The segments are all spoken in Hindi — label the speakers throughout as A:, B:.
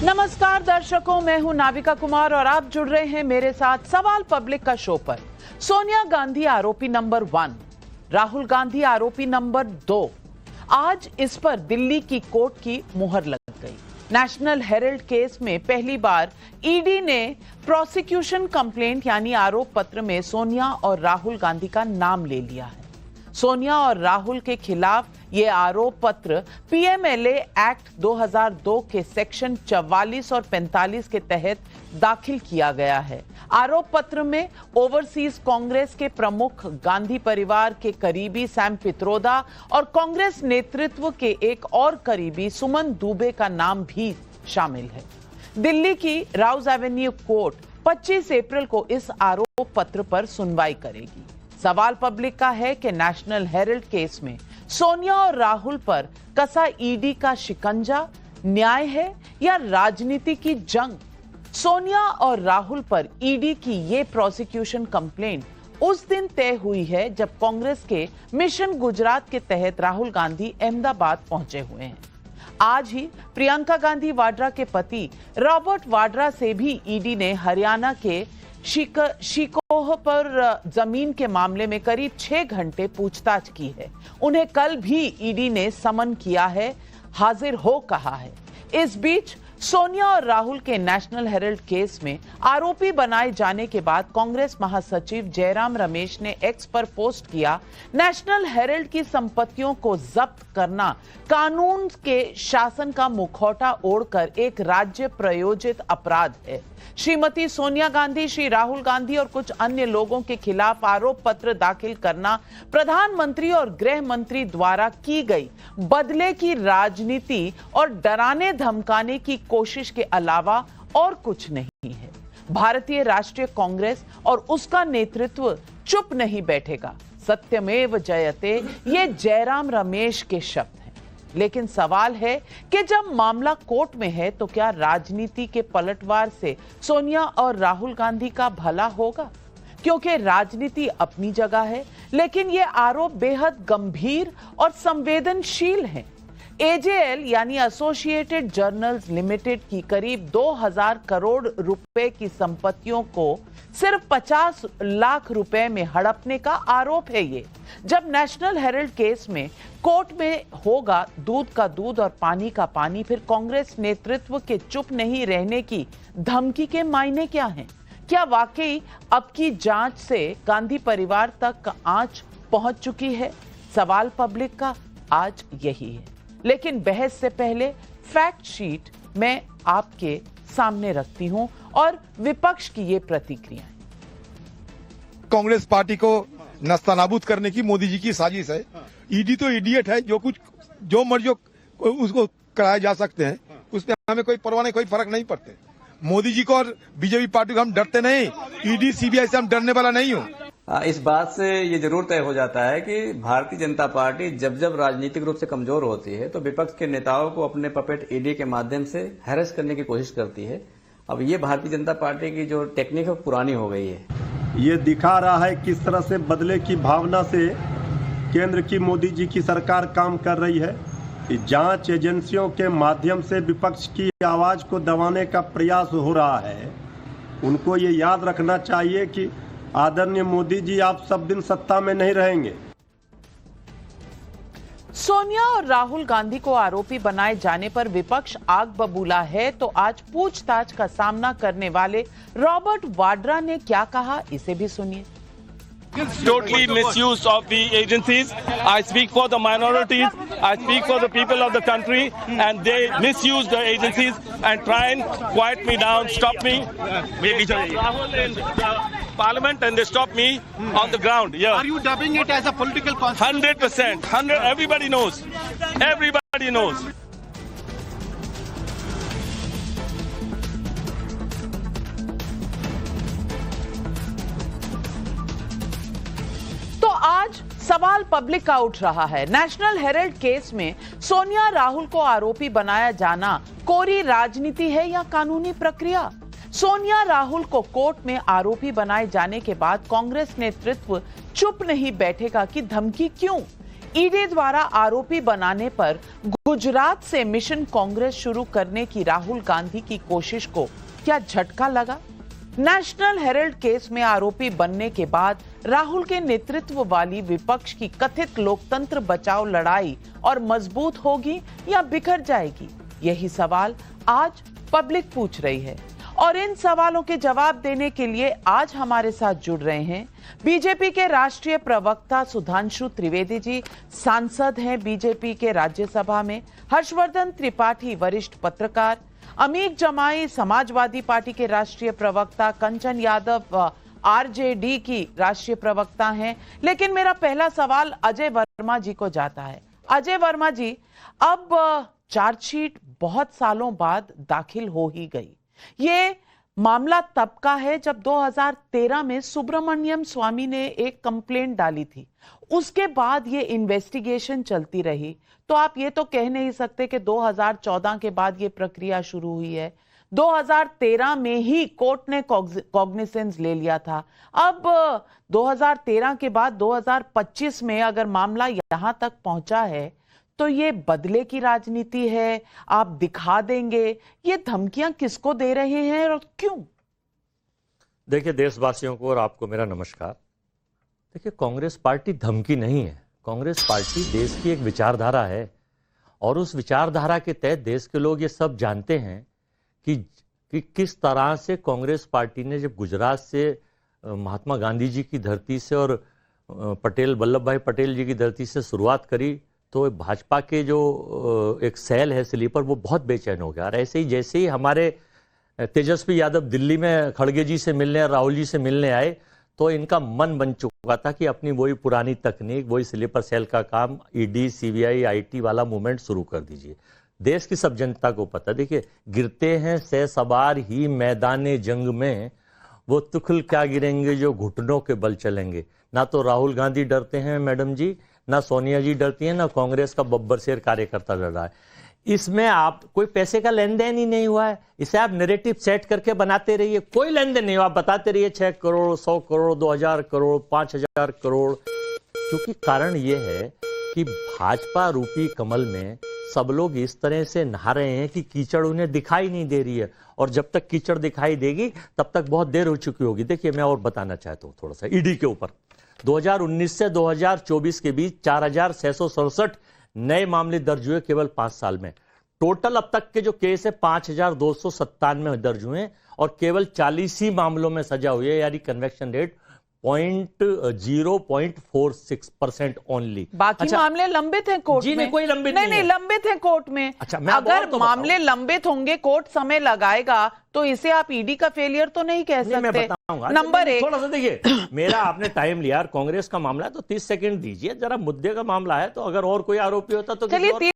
A: नमस्कार दर्शकों, मैं हूं नाविका कुमार और आप जुड़ रहे हैं मेरे साथ सवाल पब्लिक का शो पर। सोनिया गांधी आरोपी नंबर 1, राहुल गांधी आरोपी नंबर 2। आज इस पर दिल्ली की कोर्ट की मुहर लग गई। नेशनल हेराल्ड केस में पहली बार ईडी ने प्रोसिक्यूशन कंप्लेंट यानी आरोप पत्र में सोनिया और राहुल गांधी का नाम ले लिया है। सोनिया और राहुल के खिलाफ ये आरोप पत्र पीएमएलए एक्ट 2002 के सेक्शन 44 और 45 के तहत दाखिल किया गया है। आरोप पत्र में ओवरसीज कांग्रेस के प्रमुख, गांधी परिवार के करीबी सैम पित्रोदा और कांग्रेस नेतृत्व के एक और करीबी सुमन दुबे का नाम भी शामिल है। दिल्ली की राउज एवेन्यू कोर्ट 25 अप्रैल को इस आरोप पत्र पर सुनवाई करेगी। सवाल पब्लिक का है कि नेशनल हेराल्ड केस में सोनिया और राहुल पर कसा ईडी का शिकंजा न्याय है या राजनीति की जंग। सोनिया और राहुल पर ईडी की ये प्रोसिक्यूशन कंप्लेंट उस दिन तय हुई है जब कांग्रेस के मिशन गुजरात के तहत राहुल गांधी अहमदाबाद पहुंचे हुए हैं। आज ही प्रियंका गांधी वाड्रा के पति रॉबर्ट वाड्रा से भी ईडी ने हरियाणा के शिकोह पर जमीन के मामले में करीब 6 घंटे पूछताछ की है। उन्हें कल भी ईडी ने समन किया है, हाजिर हो कहा है। इस बीच सोनिया और राहुल के नेशनल हेराल्ड केस में आरोपी बनाए जाने के बाद कांग्रेस महासचिव जयराम रमेश ने एक्स पर पोस्ट किया, नेशनल हेराल्ड की संपत्तियों को जब्त करना कानून के शासन का मुखौटा ओढ़कर एक राज्य प्रायोजित अपराध है। श्रीमती सोनिया गांधी, श्री राहुल गांधी और कुछ अन्य लोगों के खिलाफ आरोप पत्र दाखिल करना प्रधानमंत्री और गृह मंत्री द्वारा की गई बदले की राजनीति और डराने धमकाने की कोशिश के अलावा और कुछ नहीं है। भारतीय राष्ट्रीय कांग्रेस और उसका नेतृत्व चुप नहीं बैठेगा। सत्यमेव जयते, ये जयराम रमेश के शब्द हैं। लेकिन सवाल है कि जब मामला कोर्ट में है तो क्या राजनीति के पलटवार से सोनिया और राहुल गांधी का भला होगा? क्योंकि राजनीति अपनी जगह है, लेकिन ये आरोप बेहद गंभीर और संवेदनशील हैं। एजेएल यानी एसोसिएटेड जर्नल्स लिमिटेड की करीब 2000 करोड़ रुपए की संपत्तियों को सिर्फ 50 लाख रुपए में हड़पने का आरोप है ये। जब नेशनल हेराल्ड केस में कोर्ट में होगा दूध का दूध और पानी का पानी, फिर कांग्रेस नेतृत्व के चुप नहीं रहने की धमकी के मायने क्या हैं? क्या वाकई अब की जांच से गांधी परिवार तक आंच पहुंच चुकी है? सवाल पब्लिक का आज यही है। लेकिन बहस से पहले फैक्ट शीट मैं आपके सामने रखती हूं और विपक्ष की ये प्रतिक्रिया।
B: कांग्रेस पार्टी को नस्तानाबूद करने की मोदी जी की साजिश है। ईडी तो इडियट है, जो मर्जी उसको कराए जा सकते हैं, उसमें हमें कोई परवाह नहीं, कोई फर्क नहीं पड़ते। मोदी जी को और बीजेपी पार्टी को हम डरते नहीं, ईडी सीबीआई से हम डरने वाला नहीं हूँ।
C: इस बात से ये जरूर तय हो जाता है कि भारतीय जनता पार्टी जब जब राजनीतिक रूप से कमजोर होती है तो विपक्ष के नेताओं को अपने पपेट ईडी के माध्यम से हैरेस करने की कोशिश करती है। अब ये भारतीय जनता पार्टी की जो टेक्निक है पुरानी हो गई है।
D: ये दिखा रहा है किस तरह से बदले की भावना से केंद्र की मोदी जी की सरकार काम कर रही है। जांच एजेंसियों के माध्यम से विपक्ष की आवाज को दबाने का प्रयास हो रहा है। उनको ये याद रखना चाहिए कि आदरणीय मोदी जी आप सब दिन सत्ता में नहीं रहेंगे।
A: सोनिया और राहुल गांधी को आरोपी बनाए जाने पर विपक्ष आग बबूला है, तो आज पूछताछ का सामना करने वाले रॉबर्ट वाड्रा ने क्या कहा, इसे भी सुनिए।
E: Totally misuse of the agencies. I speak for the minorities. I speak for the people of the country, and they misuse the agencies and try and quiet me down, stop me. Rahul in Parliament, and they stop me on the ground. Yeah.
F: Are you dubbing it as a political conspiracy?
E: 100%. 100. Everybody knows. Everybody knows.
A: तो आज सवाल पब्लिक का उठ रहा है, नेशनल हेराल्ड केस में सोनिया राहुल को आरोपी बनाया जाना कोरी राजनीति है या कानूनी प्रक्रिया? सोनिया राहुल को कोर्ट में आरोपी बनाए जाने के बाद कांग्रेस नेतृत्व चुप नहीं बैठेगा कि धमकी क्यों? ईडी द्वारा आरोपी बनाने पर गुजरात से मिशन कांग्रेस शुरू करने की राहुल गांधी की कोशिश को क्या झटका लगा? नेशनल हेराल्ड केस में आरोपी बनने के बाद राहुल के नेतृत्व वाली विपक्ष की कथित लोकतंत्र बचाओ लड़ाई और मजबूत होगी या बिखर जाएगी? यही सवाल आज पब्लिक पूछ रही है और इन सवालों के जवाब देने के लिए आज हमारे साथ जुड़ रहे हैं बीजेपी के राष्ट्रीय प्रवक्ता सुधांशु त्रिवेदी जी, सांसद हैं बीजेपी के राज्यसभा में, हर्षवर्धन त्रिपाठी वरिष्ठ पत्रकार, अमीक जमाई समाजवादी पार्टी के राष्ट्रीय प्रवक्ता, कंचन यादव आरजेडी की राष्ट्रीय प्रवक्ता हैं। लेकिन मेरा पहला सवाल अजय वर्मा जी को जाता है। अजय वर्मा जी, अब चार्जशीट बहुत सालों बाद दाखिल हो ही गई। ये मामला तब का है जब 2013 में सुब्रमण्यम स्वामी ने एक कंप्लेंट डाली थी, उसके बाद ये इन्वेस्टिगेशन चलती रही। तो आप ये तो कह नहीं सकते कि 2014 के बाद ये प्रक्रिया शुरू हुई है। 2013 में ही कोर्ट ने कॉग्निसेंस ले लिया था। अब 2013 के बाद 2025 में अगर मामला यहां तक पहुंचा है तो ये बदले की राजनीति है, आप दिखा देंगे, ये धमकियां किसको दे रहे हैं और क्यों?
G: देखिए, देशवासियों को और आपको मेरा नमस्कार। देखिए, कांग्रेस पार्टी धमकी नहीं है। कांग्रेस पार्टी देश की एक विचारधारा है और उस विचारधारा के तहत देश के लोग ये सब जानते हैं कि किस तरह से कांग्रेस पार्टी ने जब गुजरात से महात्मा गांधी जी की धरती से और वल्लभ भाई पटेल जी की धरती से शुरुआत करी तो भाजपा के जो एक सेल है स्लीपर, वो बहुत बेचैन हो गया। और ऐसे ही जैसे ही हमारे तेजस्वी यादव दिल्ली में खड़गे जी से मिलने, राहुल जी से मिलने आए, तो इनका मन बन चुका था कि अपनी वही पुरानी तकनीक, वही स्लीपर सेल का काम, ईडी, सीबीआई, आईटी वाला मूवमेंट शुरू कर दीजिए। देश की सब जनता को पता, देखिए, गिरते हैं सै सवार ही मैदाने जंग में, वो तुखल क्या गिरेंगे जो घुटनों के बल चलेंगे। ना तो राहुल गांधी डरते हैं मैडम जी, ना सोनिया जी डरती है, ना कांग्रेस का बब्बर शेर कार्यकर्ता डर रहा है। इसमें आप कोई पैसे का लेन देन ही नहीं हुआ है। इसे आप नैरेटिव सेट करके बनाते रहिए, कोई लेन देन नहीं हुआ, आप बताते रहिए 6 करोड़, 100 करोड़, 2000 करोड़, 5000 करोड़। क्योंकि कारण ये है कि भाजपा रूपी कमल में सब लोग इस तरह से नहा रहे हैं कि कीचड़ उन्हें दिखाई नहीं दे रही है, और जब तक कीचड़ दिखाई देगी तब तक बहुत देर हो चुकी होगी। देखिए, मैं और बताना चाहता हूं थोड़ा सा ईडी के ऊपर। 2019 से 2024 के बीच 4667 नए मामले दर्ज हुए केवल 5 साल में। टोटल अब तक के जो केस है 5297 दर्ज हुए और केवल 40 ही मामलों में सजा हुई है, यानी कन्वेक्शन रेट 0.46% ओनली।
A: बाकी मामले लंबित हैं कोर्ट में।
G: कोई लंबित
A: नहीं, लंबित हैं कोर्ट में।
G: अच्छा,
A: अगर मामले लंबित होंगे, कोर्ट समय लगाएगा, तो इसे आप ईडी का फेलियर तो नहीं कह सकते।
G: मैं बताऊंगा।
A: नंबर 1,
G: थोड़ा सा देखिए, मेरा आपने टाइम लिया, कांग्रेस का मामला है तो 30 सेकंड दीजिए जरा। मुद्दे का मामला है तो अगर और कोई आरोपी होता तो
A: चलिए।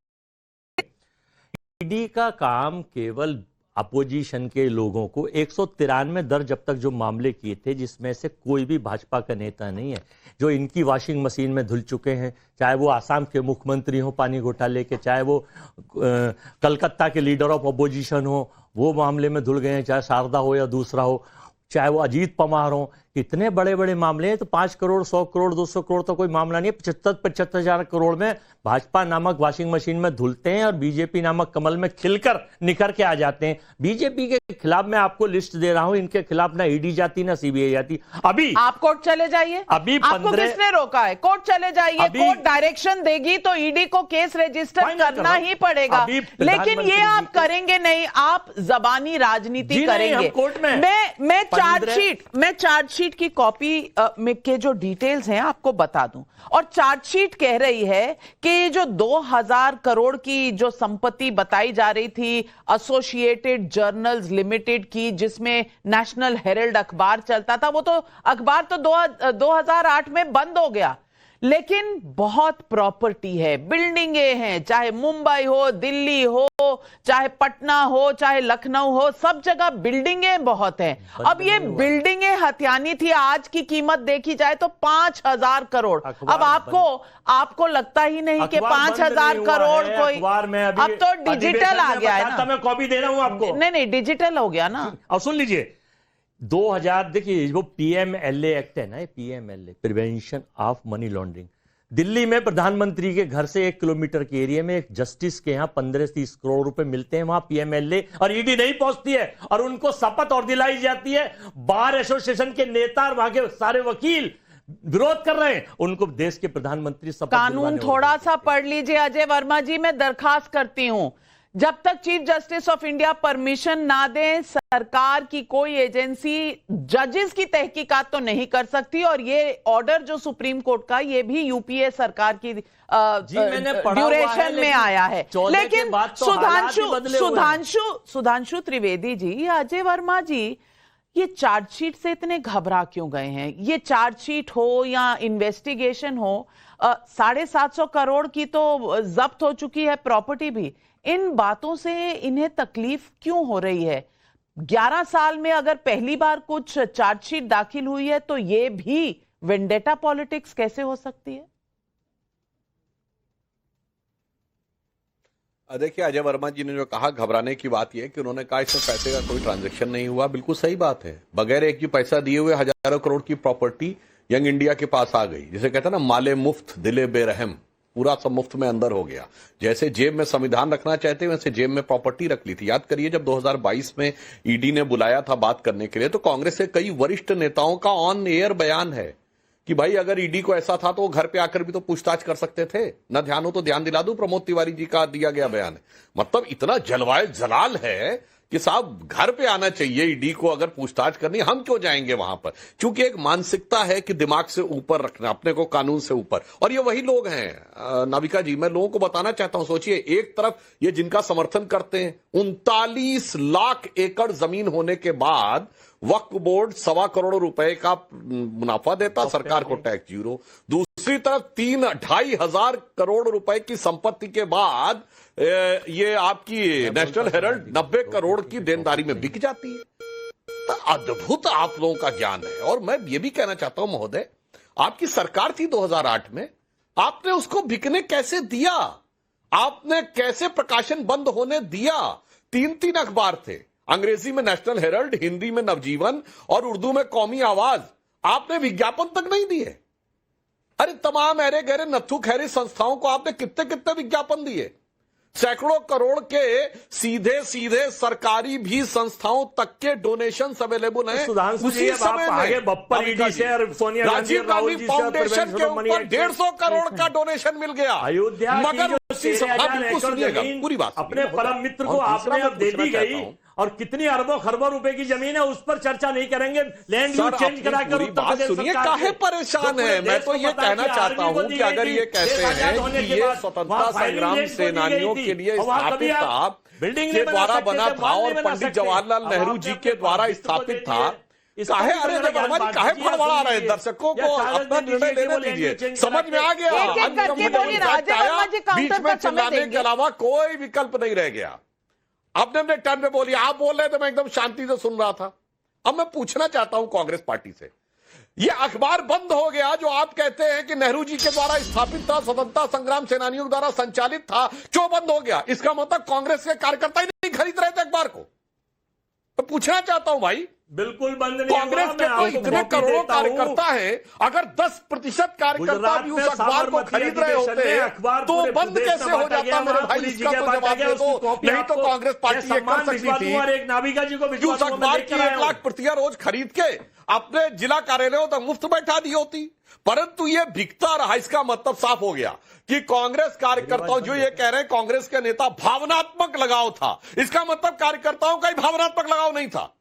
G: ईडी का काम केवल अपोजिशन के लोगों को 193 दर्ज अब तक जो मामले किए थे, जिसमें से कोई भी भाजपा का नेता नहीं है, जो इनकी वॉशिंग मशीन में धुल चुके हैं। चाहे वो आसाम के मुख्यमंत्री हो पानी घोटाले के, चाहे वो कलकत्ता के लीडर ऑफ अपोजिशन हो, वो मामले में धुल गए हैं, चाहे शारदा हो या दूसरा हो, चाहे वो अजीत पवार हो। इतने बड़े बड़े मामले हैं तो 5 करोड़, 100 करोड़, 200 करोड़ तो कोई मामला नहीं है। 75,000 करोड़ में भाजपा नामक वॉशिंग मशीन में धुलते हैं और बीजेपी नामक कमल में खिलकर निखर के आ जाते हैं। बीजेपी के खिलाफ मैं आपको लिस्ट दे रहा हूं, इनके खिलाफ ना ईडी जाती ना सीबीआई जाती। अभी
A: आप कोर्ट चले जाइए।
G: अभी
A: आपको किसने रोका है? कोर्ट चले जाइए, कोर्ट डायरेक्शन देगी तो ईडी को केस रजिस्टर करना ही पड़ेगा। लेकिन ये आप करेंगे नहीं, आप जबानी राजनीति करेंगे।
G: कोर्ट में
A: मैं चार्जशीट की कॉपी में के जो डिटेल्स हैं आपको बता दूं। और चार्जशीट कह रही है कि जो 2000 करोड़ की जो संपत्ति बताई जा रही थी एसोसिएटेड जर्नल्स लिमिटेड की, जिसमें नेशनल हेराल्ड अखबार चलता था, वो तो अखबार तो 2008 में बंद हो गया। लेकिन बहुत प्रॉपर्टी है, बिल्डिंगें हैं, चाहे मुंबई हो, दिल्ली हो, चाहे पटना हो, चाहे लखनऊ हो, सब जगह बिल्डिंगें बहुत हैं। अब ये बिल्डिंगें हथियानी थी, आज की कीमत देखी जाए तो 5000 करोड़। अब आपको लगता ही नहीं कि 5000 करोड़ कोई, अब तो डिजिटल आ गया है ना।
G: मैं कॉपी दे रहा हूं आपको।
A: नहीं, डिजिटल हो गया ना।
G: अब सुन लीजिए, 2000 देखिए वो पीएमएलए एक्ट है ना, PMLA, prevention of money laundering. Delhi में प्रधानमंत्री के घर से 1 किलोमीटर के एरिया में एक जस्टिस के यहाँ 15-30 करोड़ रुपए मिलते हैं, वहां पीएमएलए और ईडी नहीं पहुंचती है और उनको शपथ और दिलाई जाती है। बार एसोसिएशन के नेता और वहां के सारे वकील विरोध कर रहे हैं, उनको देश के प्रधानमंत्री शपथ
A: कानून थोड़ा सा पढ़ लीजिए अजय वर्मा जी। मैं दरखास्त करती हूं, जब तक chief justice of India permission ना दे, सरकार की कोई एजेंसी जजेस की तहकीकात तो नहीं कर सकती। और ये ऑर्डर जो सुप्रीम कोर्ट का, ये भी यूपीए सरकार की ड्यूरेशन में आया है। लेकिन सुधांशु त्रिवेदी जी, अजय वर्मा जी, ये चार्जशीट से इतने घबरा क्यों गए हैं? ये चार्जशीट हो या इन्वेस्टिगेशन हो, 750 करोड़ की तो जब्त हो चुकी है प्रॉपर्टी भी। इन बातों से इन्हें तकलीफ क्यों हो रही है? 11 साल में अगर पहली बार कुछ चार्जशीट दाखिल हुई है तो ये भी वेंडेटा पॉलिटिक्स कैसे हो सकती है?
H: देखिए, अजय वर्मा जी ने जो कहा, घबराने की बात यह है कि उन्होंने कहा इसमें पैसे का कोई ट्रांजैक्शन नहीं हुआ। बिल्कुल सही बात है। बगैर एक भी पैसा दिए हुए हजारों करोड़ की प्रॉपर्टी यंग इंडिया के पास आ गई। जिसे कहते हैं ना, माले मुफ्त दिले बेरहम, पूरा सब मुफ्त में अंदर हो गया। जैसे जेब में संविधान रखना चाहते हैं, वैसे जेब में प्रॉपर्टी रख ली थी। याद करिए, जब 2022 में ईडी ने बुलाया था बात करने के लिए, तो कांग्रेस के कई वरिष्ठ नेताओं का ऑन एयर बयान है कि भाई अगर ईडी को ऐसा था तो वो घर पे आकर भी तो पूछताछ कर सकते थे। न ध्यान हो तो ध्यान दिला दूं, प्रमोद तिवारी जी का दिया गया बयान है। मतलब इतना जलवाए जलाल है कि साहब घर पे आना चाहिए ईडी को अगर पूछताछ करनी। हम क्यों जाएंगे वहां पर? क्योंकि एक मानसिकता है कि दिमाग से ऊपर रखना अपने को, कानून से ऊपर। और ये वही लोग हैं नाविका जी, मैं लोगों को बताना चाहता हूं। सोचिए, एक तरफ ये जिनका समर्थन करते हैं, 39 लाख एकड़ जमीन होने के बाद वक्फ बोर्ड 1.25 करोड़ रुपए का मुनाफा देता, सरकार को टैक्स जीरो। दूसरी तरफ 3-2.5 हजार करोड़ रुपए की संपत्ति के बाद ये आपकी नेशनल हेराल्ड 90 करोड़ की देनदारी में बिक जाती है। तो अद्भुत आप लोगों का ज्ञान है। और मैं ये भी कहना चाहता हूं महोदय, आपकी सरकार थी 2008 में, आपने उसको बिकने कैसे दिया? आपने कैसे प्रकाशन बंद होने दिया? 3 अखबार थे, अंग्रेजी में नेशनल हेराल्ड, हिंदी में नवजीवन और उर्दू में कौमी आवाज। आपने विज्ञापन तक नहीं दिए। अरे तमाम अरे गहरे नत्थु खैरी संस्थाओं को आपने कितने कितने विज्ञापन दिए। सैकड़ों करोड़ के सीधे सीधे सरकारी भी संस्थाओं तक के डोनेशन अवेलेबल हैं। उसी समय में राजीव गांधी फाउंडेशन के ऊपर 150 करोड़ का डोनेशन मिल गया। मगर उसी बिल्कुल सुनिएगा पूरी बात,
G: अपने परम मित्र को आपने अब दे दी गई और कितनी अरबों खरबों रुपए की जमीन है, उस पर चर्चा नहीं करेंगे। लैंड यूज चेंज कराकर
H: बात सुनिए, काहे परेशान है? मैं तो ये कहना चाहता हूं कि अगर ये कहते हैं कि ये स्वतंत्रता संग्राम सेनानियों के लिए स्थापित था, बिल्डिंग के द्वारा बना था और पंडित जवाहरलाल नेहरू जी के द्वारा स्थापित था, काहे अरे वर्मा जी काहे फड़फड़ा रहे? दर्शकों को अपना निर्णय लेने दीजिए। समझ में आ गया, बीच में चिल्लाने के अलावा कोई विकल्प नहीं रह गया। आपने अपने टर्न में बोली, आप बोल रहे थे, मैं एकदम शांति से सुन रहा था। अब मैं पूछना चाहता हूं कांग्रेस पार्टी से, ये अखबार बंद हो गया जो आप कहते हैं कि नेहरू जी के द्वारा स्थापित था, स्वतंत्रता संग्राम सेनानियों द्वारा संचालित था, क्यों बंद हो गया? इसका मतलब कांग्रेस के कार्यकर्ता ही नहीं खरीद रहे थे अखबार को। मैं पूछना चाहता हूं भाई,
G: बिल्कुल बंद नहीं।
H: कांग्रेस के तो इतने करोड़ों कार्यकर्ता हैं, अगर 10% कार्यकर्ता भी उस अखबार को खरीद रहे होते तो बंद कैसे हो जाता? मेरे भाई इसका तो जवाब दे दो, नहीं तो कांग्रेस पार्टी ये कर सकती थी।
G: एक नाविका जी को
H: कि उस अखबार की 1 लाख प्रतियां रोज खरीद के अपने जिला कार्यालयों तक मुफ्त बैठा दी होती, परंतु ये बिकता रहा। इसका मतलब साफ हो गया कि कांग्रेस कार्यकर्ताओं, जो ये कह रहे हैं कांग्रेस के नेता भावनात्मक लगाव था, इसका मतलब कार्यकर्ताओं का ही भावनात्मक लगाव नहीं था।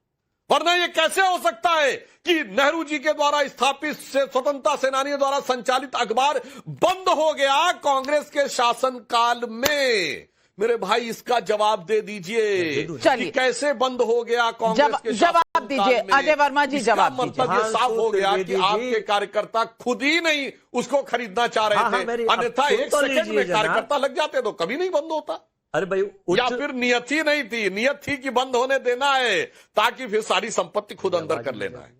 H: वरना ये कैसे हो सकता है कि नेहरू जी के द्वारा स्थापित स्वतंत्रता सेनानियों द्वारा संचालित अखबार बंद हो गया कांग्रेस के शासनकाल में? मेरे भाई इसका जवाब दे दीजिए कि कैसे बंद हो गया कांग्रेस के
A: जवाब दीजिए अजय वर्मा जी, जवाब दीजिए।
H: मतलब ये साफ हो गया कि आपके कार्यकर्ता खुद ही नहीं उसको खरीदना चाह रहे थे, अन्यथा 1 सेकंड में कार्यकर्ता लग जाते तो कभी नहीं बंद होता।
G: अरे भाई,
H: या फिर नियत ही नहीं थी, नियत थी कि बंद होने देना है ताकि फिर सारी संपत्ति खुद अंदर कर लेना है।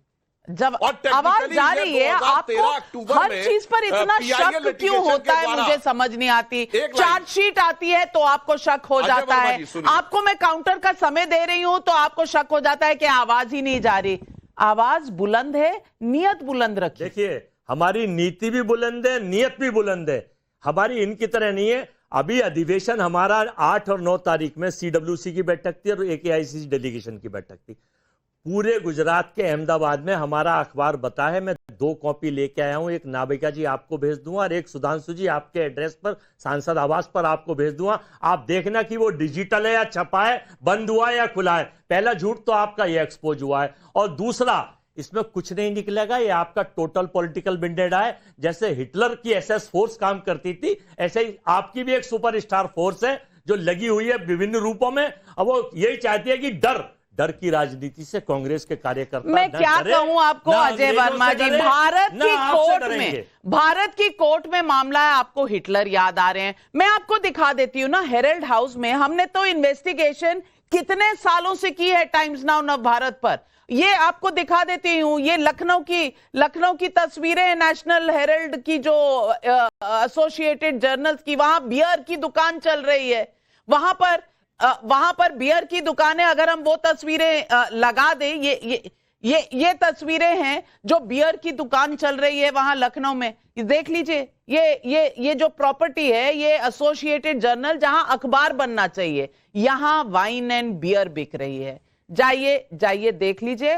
A: जब आवाज जा रही है, आपको हर चीज पर इतना शक क्यों होता है मुझे समझ नहीं आती। चार्जशीट आती है तो आपको शक हो जाता है, आपको मैं काउंटर का समय दे रही हूं तो आपको शक हो जाता है कि आवाज ही नहीं जा रही। आवाज बुलंद है, नियत बुलंद रखिए।
G: देखिए, हमारी नीति भी बुलंद है, नियत भी बुलंद है, हमारी इनकी तरह नहीं है। अभी अधिवेशन हमारा 8 और 9 तारीख में CWC की बैठक थी और AKICC डेलीगेशन की बैठक थी। पूरे गुजरात के अहमदाबाद में हमारा अखबार बता है, मैं 2 कॉपी लेके आया हूं, एक नाबिका जी आपको भेज दूंगा और एक सुधांशु जी आपके एड्रेस पर सांसद आवास पर आपको भेज दूंगा। आप देखना कि वो डिजिटल है या छपा है, बंद हुआ है या खुला है। पहला झूठ तो आपका ये एक्सपोज हुआ है, और दूसरा इसमें कुछ नहीं निकलेगा, ये आपका टोटल पॉलिटिकल विंडेडा है। जैसे हिटलर की SS फोर्स काम करती थी, ऐसे ही आपकी भी एक सुपरस्टार फोर्स है जो लगी हुई है विभिन्न रूपों में। अब वो यही चाहती है कि डर की राजनीति से कांग्रेस के कार्यकर्ता
A: मैं क्या कहूं आपको अजय वर्मा जी, भारत की कोर्ट में मामला है, आपको हिटलर याद आ रहे हैं। मैं आपको दिखा देती हूं ना, हेरल्ड हाउस में हमने तो इन्वेस्टिगेशन कितने सालों से की है टाइम्स नाउ नव भारत पर। ये आपको दिखा देती हूं, ये लखनऊ की तस्वीरें हैं, नेशनल हेरल्ड की जो एसोसिएटेड जर्नल्स की, वहां बियर की दुकान चल रही है। वहां पर बियर की दुकानें, अगर हम वो तस्वीरें लगा दें, ये तस्वीरें हैं जो बियर की दुकान चल रही है वहां लखनऊ में। देख लीजिए, ये जो प्रॉपर्टी है, ये एसोसिएटेड जर्नल जहां अखबार बनना चाहिए, यहां वाइन एंड बियर बिक रही है। जाइए देख लीजिए,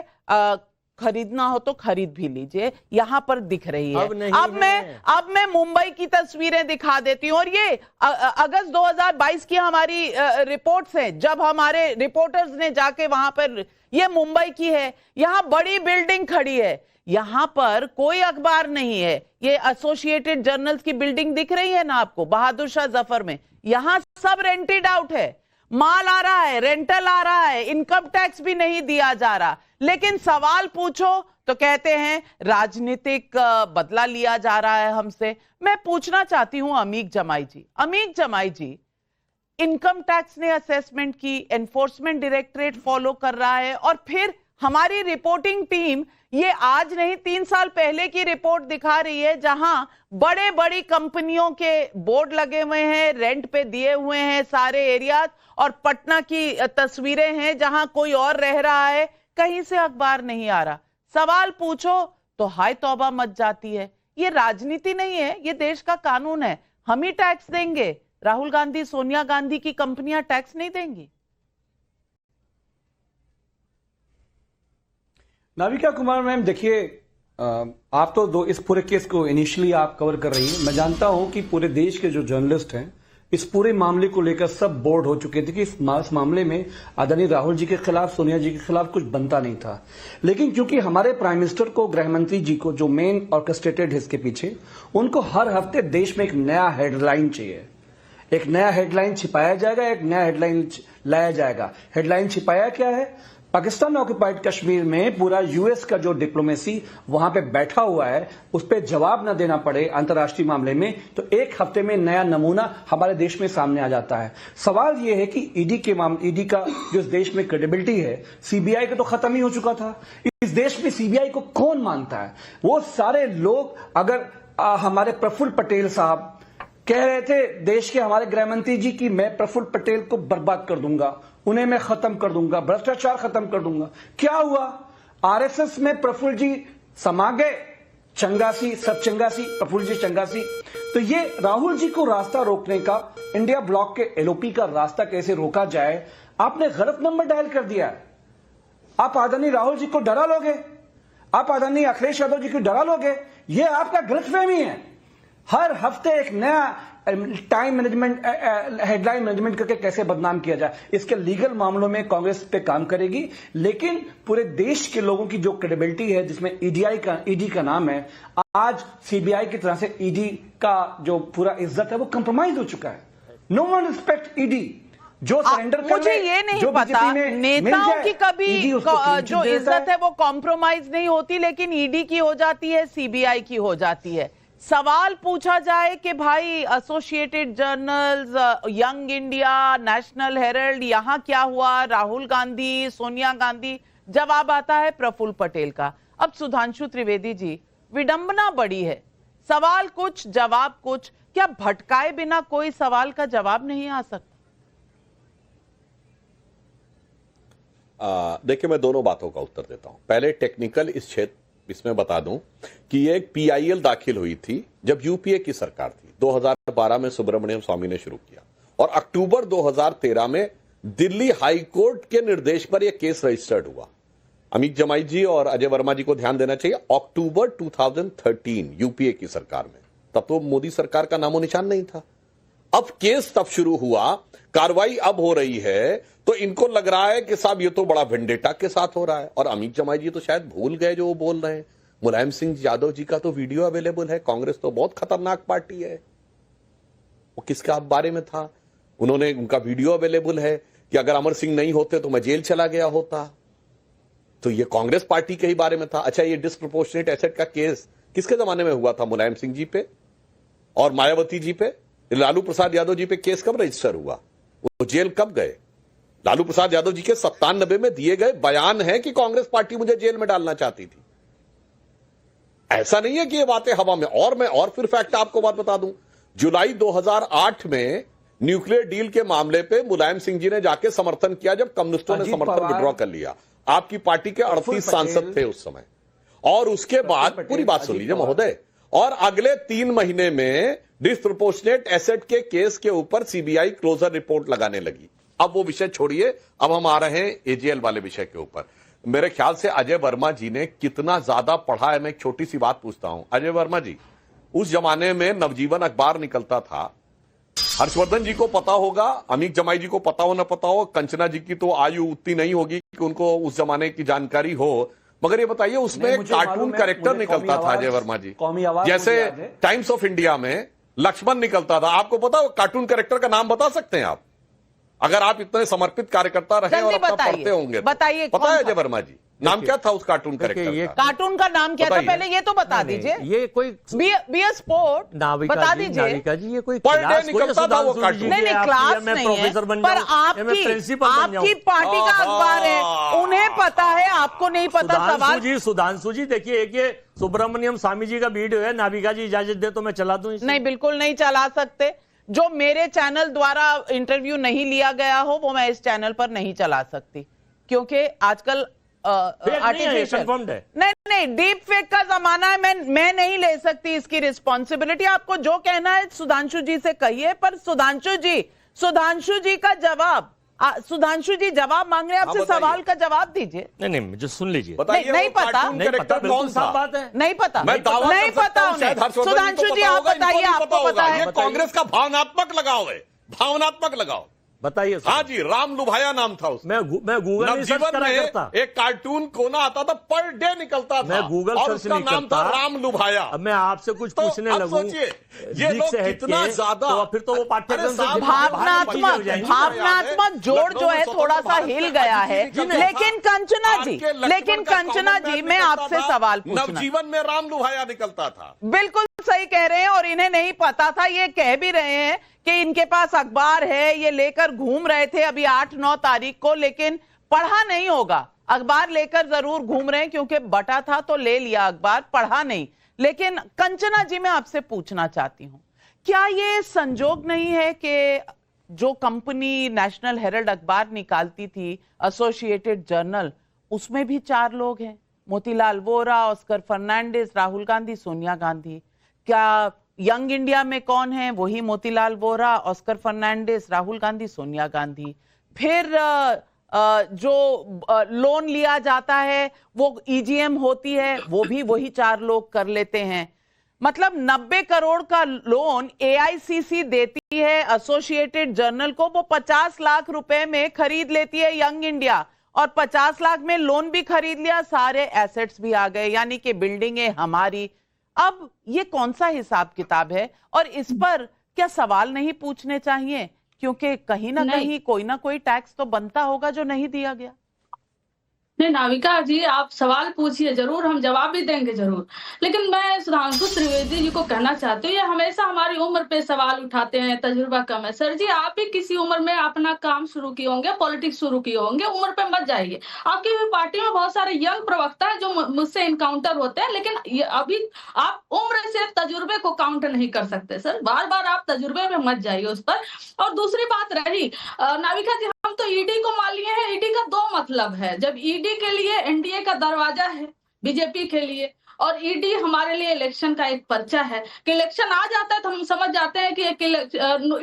A: खरीदना हो तो खरीद भी लीजिए, यहां पर दिख रही है। अब मैं मुंबई की तस्वीरें दिखा देती हूं, और ये अगस्त 2022 की हमारी रिपोर्ट्स हैं, जब हमारे रिपोर्टर्स ने जाके वहां पर, ये मुंबई की है, यहां बड़ी बिल्डिंग खड़ी है, यहां पर कोई अखबार नहीं है। ये एसोसिएटेड जर्नल्स की बिल्डिंग दिख रही है ना आपको, बहादुर शाह जफर में, यहां सब रेंटेड आउट है, माल आ रहा है, रेंटल आ रहा है, इनकम टैक्स भी नहीं दिया जा रहा। लेकिन सवाल पूछो तो कहते हैं राजनीतिक बदला लिया जा रहा है हमसे। मैं पूछना चाहती हूं अमीक जमाई जी, इनकम टैक्स ने असेसमेंट की, एनफोर्समेंट डायरेक्टरेट फॉलो कर रहा है, और फिर हमारी रिपोर्टिंग टीम ये आज नहीं 3 साल पहले की रिपोर्ट दिखा रही है, जहां बड़ी कंपनियों के बोर्ड लगे हुए हैं, रेंट पे दिए हुए हैं सारे एरियाज, और पटना की तस्वीरें हैं जहां कोई और रह रहा है, कहीं से अखबार नहीं आ रहा। सवाल पूछो तो हाय तौबा मच जाती है। ये राजनीति नहीं है, ये देश का कानून है। हम ही टैक्स देंगे, राहुल गांधी, सोनिया गांधी की कंपनियां टैक्स नहीं देंगी।
F: नाविका कुमार मैम, देखिए, आप तो इस पूरे केस को इनिशियली आप कवर कर रही हैं। मैं जानता हूं कि पूरे देश के जो जर्नलिस्ट हैं इस पूरे मामले को लेकर सब बोर्ड हो चुके थे कि इस मामले में आदरणीय राहुल जी के खिलाफ, सोनिया जी के खिलाफ कुछ बनता नहीं था। लेकिन क्योंकि हमारे प्राइम मिनिस्टर को, गृह मंत्री जी को, जो मेन ऑर्केस्ट्रेटेड है इसके पीछे, उनको हर हफ्ते देश में एक नया हेडलाइन चाहिए, एक नया हेडलाइन छिपाया जाएगा, एक नया हेडलाइन लाया जाएगा। हेडलाइन छिपाया क्या है? पाकिस्तान ऑक्युपाइड कश्मीर में पूरा यूएस का जो डिप्लोमेसी वहां पे बैठा हुआ है, उस पर जवाब न देना पड़े अंतर्राष्ट्रीय मामले में, तो एक हफ्ते में नया नमूना हमारे देश में सामने आ जाता है। सवाल यह है कि ईडी का जो इस देश में क्रेडिबिलिटी है, सीबीआई का तो खत्म ही हो चुका था। इस देश में सीबीआई को कौन मानता है? वो सारे लोग, अगर हमारे प्रफुल्ल पटेल साहब कह रहे थे देश के हमारे गृह मंत्री जी की, मैं प्रफुल्ल पटेल को बर्बाद कर दूंगा, उन्हें मैं खत्म कर दूंगा, भ्रष्टाचार खत्म कर दूंगा। क्या हुआ? आरएसएस में प्रफुल्ल जी समा गए, प्रफुल्ल जी चंगासी। तो ये राहुल जी को रास्ता रोकने का, इंडिया ब्लॉक के एलओपी का रास्ता कैसे रोका जाए, आपने गलत नंबर डायल कर दिया। आप आदरणीय राहुल जी को डरा लोगे, आप आदरणीय अखिलेश यादव जी को डरा लोगे, ये आपका गलतफहमी है। हर हफ्ते एक नया टाइम मैनेजमेंट, हेडलाइन मैनेजमेंट करके कैसे बदनाम किया जाए, इसके लीगल मामलों में कांग्रेस पे काम करेगी। लेकिन पूरे देश के लोगों की जो क्रेडिबिलिटी है, जिसमें ईडी का नाम है, आज सीबीआई की तरह से ईडी का जो पूरा इज्जत है वो कंप्रोमाइज हो चुका है। No one respect ED. जो सरेंडर कर,
A: मुझे ये नहीं पता नेताओं की कभी जो इज्जत है वो कॉम्प्रोमाइज नहीं होती, लेकिन ईडी की हो जाती है, सीबीआई की हो जाती है। सवाल पूछा जाए कि भाई Associated Journals, Young India, National Herald, यहां क्या हुआ, राहुल गांधी, सोनिया गांधी, जवाब आता है प्रफुल्ल पटेल का। अब सुधांशु त्रिवेदी जी, विडंबना बड़ी है, सवाल कुछ जवाब कुछ, क्या भटकाए बिना कोई सवाल का जवाब नहीं आ सकता?
H: देखिए, मैं दोनों बातों का उत्तर देता हूं। पहले टेक्निकल, इस इसमें बता दूं कि एक पीआईएल दाखिल हुई थी जब यूपीए की सरकार थी। 2012 में सुब्रमण्यम स्वामी ने शुरू किया और अक्टूबर 2013 में दिल्ली हाई कोर्ट के निर्देश पर यह केस रजिस्टर्ड हुआ। अमित जमाई जी और अजय वर्मा जी को ध्यान देना चाहिए, अक्टूबर 2013 यूपीए की सरकार में, तब तो मोदी सरकार का नामो निशान नहीं था। अब केस तब शुरू हुआ, कार्रवाई अब हो रही है, तो इनको लग रहा है कि साहब ये तो बड़ा वेंडेटा के साथ हो रहा है। और अमित जमाई जी तो शायद भूल गए जो वो बोल रहे हैं। मुलायम सिंह यादव जी का तो वीडियो अवेलेबल है। कांग्रेस तो बहुत खतरनाक पार्टी है, वो किसके बारे में था, उन्होंने उनका वीडियो अवेलेबल है कि अगर अमर सिंह नहीं होते तो मैं जेल चला गया होता। तो ये कांग्रेस पार्टी के ही बारे में था। अच्छा, ये डिस्प्रोपोर्शनेट एसेट का केस किसके जमाने में हुआ था? मुलायम सिंह जी पे और मायावती जी पे। लालू प्रसाद यादव जी पे केस कब रजिस्टर हुआ? वो जेल कब गए? लालू प्रसाद यादव जी के 97 में दिए गए बयान है कि कांग्रेस पार्टी मुझे जेल में डालना चाहती थी। ऐसा नहीं है कि ये बातें हवा में। और मैं और फिर फैक्ट आपको बात बता दूं, जुलाई 2008 में न्यूक्लियर डील के मामले पे मुलायम सिंह जी ने जाके समर्थन किया जब कम्युनिस्टों ने समर्थन विड्रॉ कर लिया। आपकी पार्टी के 38 सांसद थे उस समय। और उसके बाद पूरी बात सुन लीजिए महोदय, और अगले 3 महीने में डिस्प्रोपोर्शनेट एसेट के केस के ऊपर सीबीआई क्लोजर रिपोर्ट लगाने लगी। अब वो विषय छोड़िए, अब हम आ रहे हैं एजेएल वाले विषय के ऊपर। मेरे ख्याल से अजय वर्मा जी ने कितना ज्यादा पढ़ा है। मैं एक छोटी सी बात पूछता हूं, अजय वर्मा जी, उस जमाने में नवजीवन अखबार निकलता था, हर्षवर्धन जी को पता होगा, अमित जमाई जी को पता हो ना पता हो, कंचना जी की तो आयु उतनी नहीं होगी कि उनको उस जमाने की जानकारी हो, मगर ये बताइए उसमें एक कार्टून कैरेक्टर निकलता था अजय वर्मा जी, जैसे टाइम्स ऑफ इंडिया में लक्ष्मण निकलता था। आपको पता हो कार्टून कैरेक्टर का नाम बता सकते हैं आप? अगर आप इतने समर्पित कार्यकर्ता रहे और अपना पढ़ते होंगे तो।
A: बताइए,
H: पता है अजय वर्मा जी नाम क्या था उस कार्टून कैरेक्टर का?
A: कार्टून का नाम क्या था पहले ये तो बता दीजिए।
G: ये कोई
A: बी अ स्पोर्ट बता दीजिए।
G: नाविका जी, ये कोई
H: पर डे निकलता था वो कार्टून।
A: नहीं क्लास नहीं है, पर आपकी पार्टी का अखबार है, उन्हें पता है, आपको नहीं पता। सवाल
G: सुधांशु जी देखिए, एक ये सुब्रमण्यम स्वामी जी का वीडियो है, नाविका जी इजाजत दे तो मैं चला दूं।
A: नहीं, बिल्कुल नहीं चला सकते। जो मेरे चैनल द्वारा इंटरव्यू नहीं लिया गया हो वो मैं इस चैनल पर नहीं चला सकती, क्योंकि आजकल आर्टिफिशियल नहीं डीप फेक का जमाना है। मैं नहीं ले सकती इसकी रिस्पॉन्सिबिलिटी। आपको जो कहना है सुधांशु जी से कहिए, पर सुधांशु जी का जवाब, सुधांशु जी जवाब मांग रहे हैं आपसे, सवाल का जवाब दीजिए।
G: नहीं मुझे सुन लीजिए।
A: नहीं पता,
G: बिल्कुल साफ बात है,
A: नहीं पता, नहीं पता। सुधांशु जी आप बताइए, आपको पता है?
H: कांग्रेस का भावनात्मक लगाव है, भावनात्मक लगाव।
G: बताइए।
H: हाँ जी, राम लुभाया नाम था उसमें।
G: मैं गूगल नहीं सर्च करा करता।
H: एक कार्टून कोना आता था, पर डे निकलता था,
G: मैं गूगल
H: और
G: सर्च
H: उसका
G: नहीं
H: नाम था राम लुभाया।
G: अब मैं आपसे कुछ पूछने लगूं,
H: सोचिए ये लोग कितना ज्यादा,
G: तो फिर तो वो पाठ्यक्रम से
A: भावनात्मक जोड़ जो है थोड़ा सा हिल गया है। लेकिन कंचना जी मैं आपसे सवाल पूछना,
H: नवजीवन में राम लुभाया निकलता था।
A: बिल्कुल सही कह रहे हैं, और इन्हें नहीं पता था। ये कह भी रहे हैं कि इनके पास अखबार है, ये लेकर घूम रहे थे अभी 8-9 तारीख को, लेकिन पढ़ा नहीं होगा। अखबार लेकर जरूर घूम रहे हैं क्योंकि बटा था तो ले लिया अखबार, पढ़ा नहीं। लेकिन कंचना जी मैं आपसे पूछना चाहती हूं, क्या ये संजोग नहीं है कि जो कंपनी नेशनल हेराल्ड अखबार निकालती थी, एसोसिएटेड जर्नल, उसमें भी 4 लोग हैं, मोतीलाल वोरा, ऑस्कर फर्नांडिस, राहुल गांधी, सोनिया गांधी। क्या यंग इंडिया में कौन है? वही मोतीलाल वोरा, ऑस्कर फर्नांडिस, राहुल गांधी, सोनिया गांधी। फिर जो लोन लिया जाता है वो ईजीएम होती है, वो भी वही 4 लोग कर लेते हैं। मतलब 90 करोड़ का लोन एआईसीसी देती है एसोसिएटेड जर्नल को, वो 50 लाख रुपए में खरीद लेती है यंग इंडिया, और 50 लाख में लोन भी खरीद लिया, सारे एसेट्स भी आ गए, यानी कि बिल्डिंगें हमारी। अब ये कौन सा हिसाब किताब है? और इस पर क्या सवाल नहीं पूछने चाहिए? क्योंकि कहीं ना कहीं कोई ना कोई टैक्स तो बनता होगा जो नहीं दिया गया।
I: नहीं नाविका जी, आप सवाल पूछिए, जरूर हम जवाब भी देंगे जरूर। लेकिन मैं सुधांशु त्रिवेदी जी को कहना चाहती हूँ, ये हमेशा हमारी उम्र पे सवाल उठाते हैं, तजुर्बा कम है। सर जी, आप भी किसी उम्र में अपना काम शुरू किए होंगे, पॉलिटिक्स शुरू किए होंगे, उम्र पे मत जाइए। आपकी भी पार्टी में बहुत सारे यंग प्रवक्ता है जो मुझसे इनकाउंटर होते हैं, लेकिन अभी आप उम्र से तजुर्बे को काउंटर नहीं कर सकते। सर बार बार आप तजुर्बे में मत जाइए उस पर। और दूसरी बात रही नाविका जी, हम तो ईडी को मान लिए हैं। ईडी का 2 मतलब है। जब ईडी के लिए एनडीए का दरवाजा है बीजेपी के लिए, और ईडी हमारे लिए इलेक्शन का एक पर्चा है कि इलेक्शन आ जाता है तो हम समझ जाते हैं कि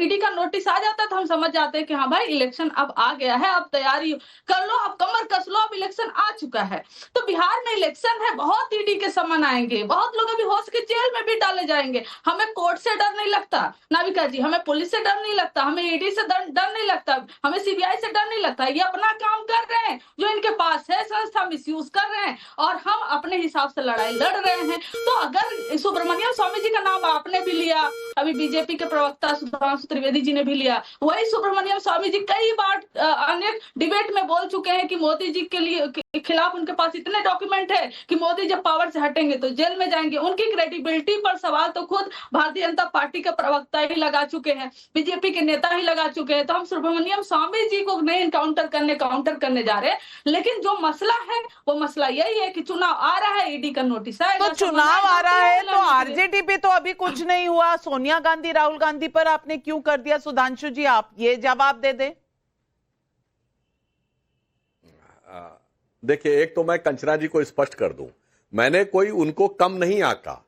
I: ईडी का नोटिस आ जाता है तो हम समझ जाते हैं कि हाँ भाई इलेक्शन अब आ गया है, अब तैयारी कर लो, अब कमर कस लो, अब इलेक्शन आ चुका है। तो बिहार में इलेक्शन है, बहुत ईडी के समन आएंगे, बहुत लोग अभी हो सके जेल में भी डाले जाएंगे। हमें कोर्ट से डर नहीं लगता नाविका जी, हमें पुलिस से डर नहीं लगता, हमें ईडी से डर नहीं लगता, हमें सीबीआई से डर नहीं लगता। ये अपना काम कर रहे हैं, जो इनके पास है संस्था मिसयूज कर रहे हैं और हम अपने हिसाब से लड़ाई लड़ रहे हैं। तो अगर सुब्रमण्यम स्वामी जी का नाम आपने भी लिया, अभी बीजेपी के प्रवक्ता सुधांशु त्रिवेदी जी ने भी लिया, वही सुब्रमण्यम स्वामी जी कई बार अनेक डिबेट में बोल चुके हैं कि मोदी जी के खिलाफ उनके पास इतने डॉक्यूमेंट है कि मोदी जब पावर से हटेंगे तो जेल में जाएंगे। उनकी क्रेडिबिलिटी पर सवाल तो खुद भारतीय जनता पार्टी के प्रवक्ता ही लगा चुके हैं, बीजेपी के नेता ही लगा चुके हैं। तो हम सुब्रमण्यम स्वामी जी को नहीं काउंटर करने जा रहे हैं, लेकिन जो मसला है वो मसला यही है कि चुनाव आ रहा है, ईडी का नोटिस आएगा,
A: तो चुनाव आ रहा है तो आरजेडी पे तो अभी कुछ नहीं हुआ, सोनिया गांधी राहुल गांधी पर आपने क्यों कर दिया? सुधांशु जी आप ये जवाब दे दें।
H: देखिए, एक तो मैं कंचना जी को स्पष्ट कर दूं, मैंने कोई उनको कम नहीं आंका।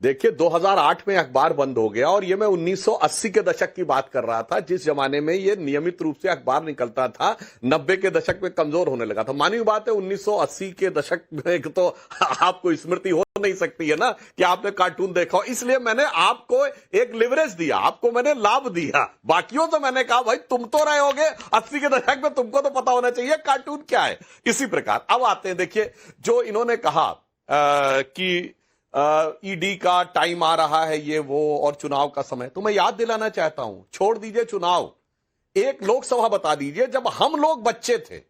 H: देखिए 2008 में अखबार बंद हो गया और ये मैं 1980 के दशक की बात कर रहा था, जिस जमाने में ये नियमित रूप से अखबार निकलता था। 90 के दशक में कमजोर होने लगा था। मानी बात है 1980 के दशक में तो आपको स्मृति हो नहीं सकती है ना कि आपने कार्टून देखा हो, इसलिए मैंने आपको एक लिवरेज दिया, आपको मैंने लाभ दिया। बाकियों से मैंने कहा भाई तुम तो रहे होगे 80 के दशक में, तुमको तो पता होना चाहिए कार्टून क्या है। इसी प्रकार अब आते हैं, देखिए जो इन्होंने कहा कि ईडी का टाइम आ रहा है, ये वो, और चुनाव का समय, तो मैं याद दिलाना चाहता हूं, छोड़ दीजिए चुनाव, एक लोकसभा बता दीजिए जब हम लोग बच्चे थे,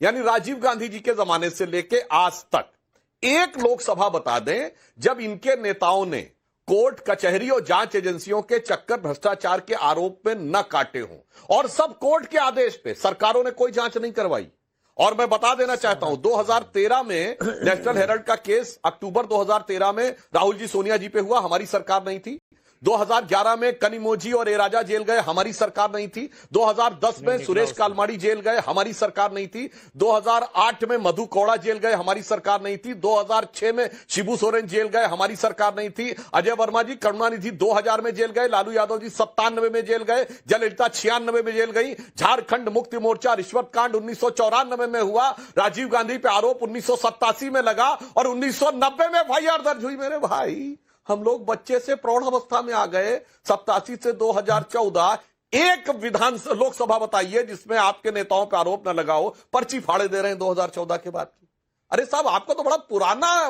H: यानी राजीव गांधी जी के जमाने से लेके आज तक, एक लोकसभा बता दें जब इनके नेताओं ने कोर्ट कचहरी और जांच एजेंसियों के चक्कर भ्रष्टाचार के आरोप में न काटे हों और सब कोर्ट के आदेश पे, सरकारों ने कोई जांच नहीं करवाई। और मैं बता देना चाहता हूं 2013 में नेशनल हेराल्ड का केस अक्टूबर 2013 में राहुल जी सोनिया जी पे हुआ, हमारी सरकार नहीं थी। 2011 में कनिमोझी और एराजा जेल गए, हमारी सरकार नहीं थी। 2010 में सुरेश कालमाड़ी जेल गए, हमारी सरकार नहीं थी। 2008 में मधु कौड़ा जेल गए, हमारी सरकार नहीं थी। 2006 में शिबू सोरेन जेल गए, हमारी सरकार नहीं थी। अजय वर्मा जी करुणानिधि 2000 में जेल गए, लालू यादव जी 97 में जेल गए, जयललिता 96 में जेल गई। झारखंड मुक्ति मोर्चा रिश्वत कांड 1994 में हुआ, राजीव गांधी पे आरोप 1987 में लगा और 1990 में एफआईआर दर्ज हुई। मेरे भाई, हम लोग बच्चे से प्रौढ़ अवस्था में आ गए। 87 से 2014 एक लोकसभा बताइए जिसमें आपके नेताओं पर आरोप न लगाओ, पर्ची फाड़े दे रहे हैं 2014 के बाद की। अरे साहब, आपको तो बड़ा पुराना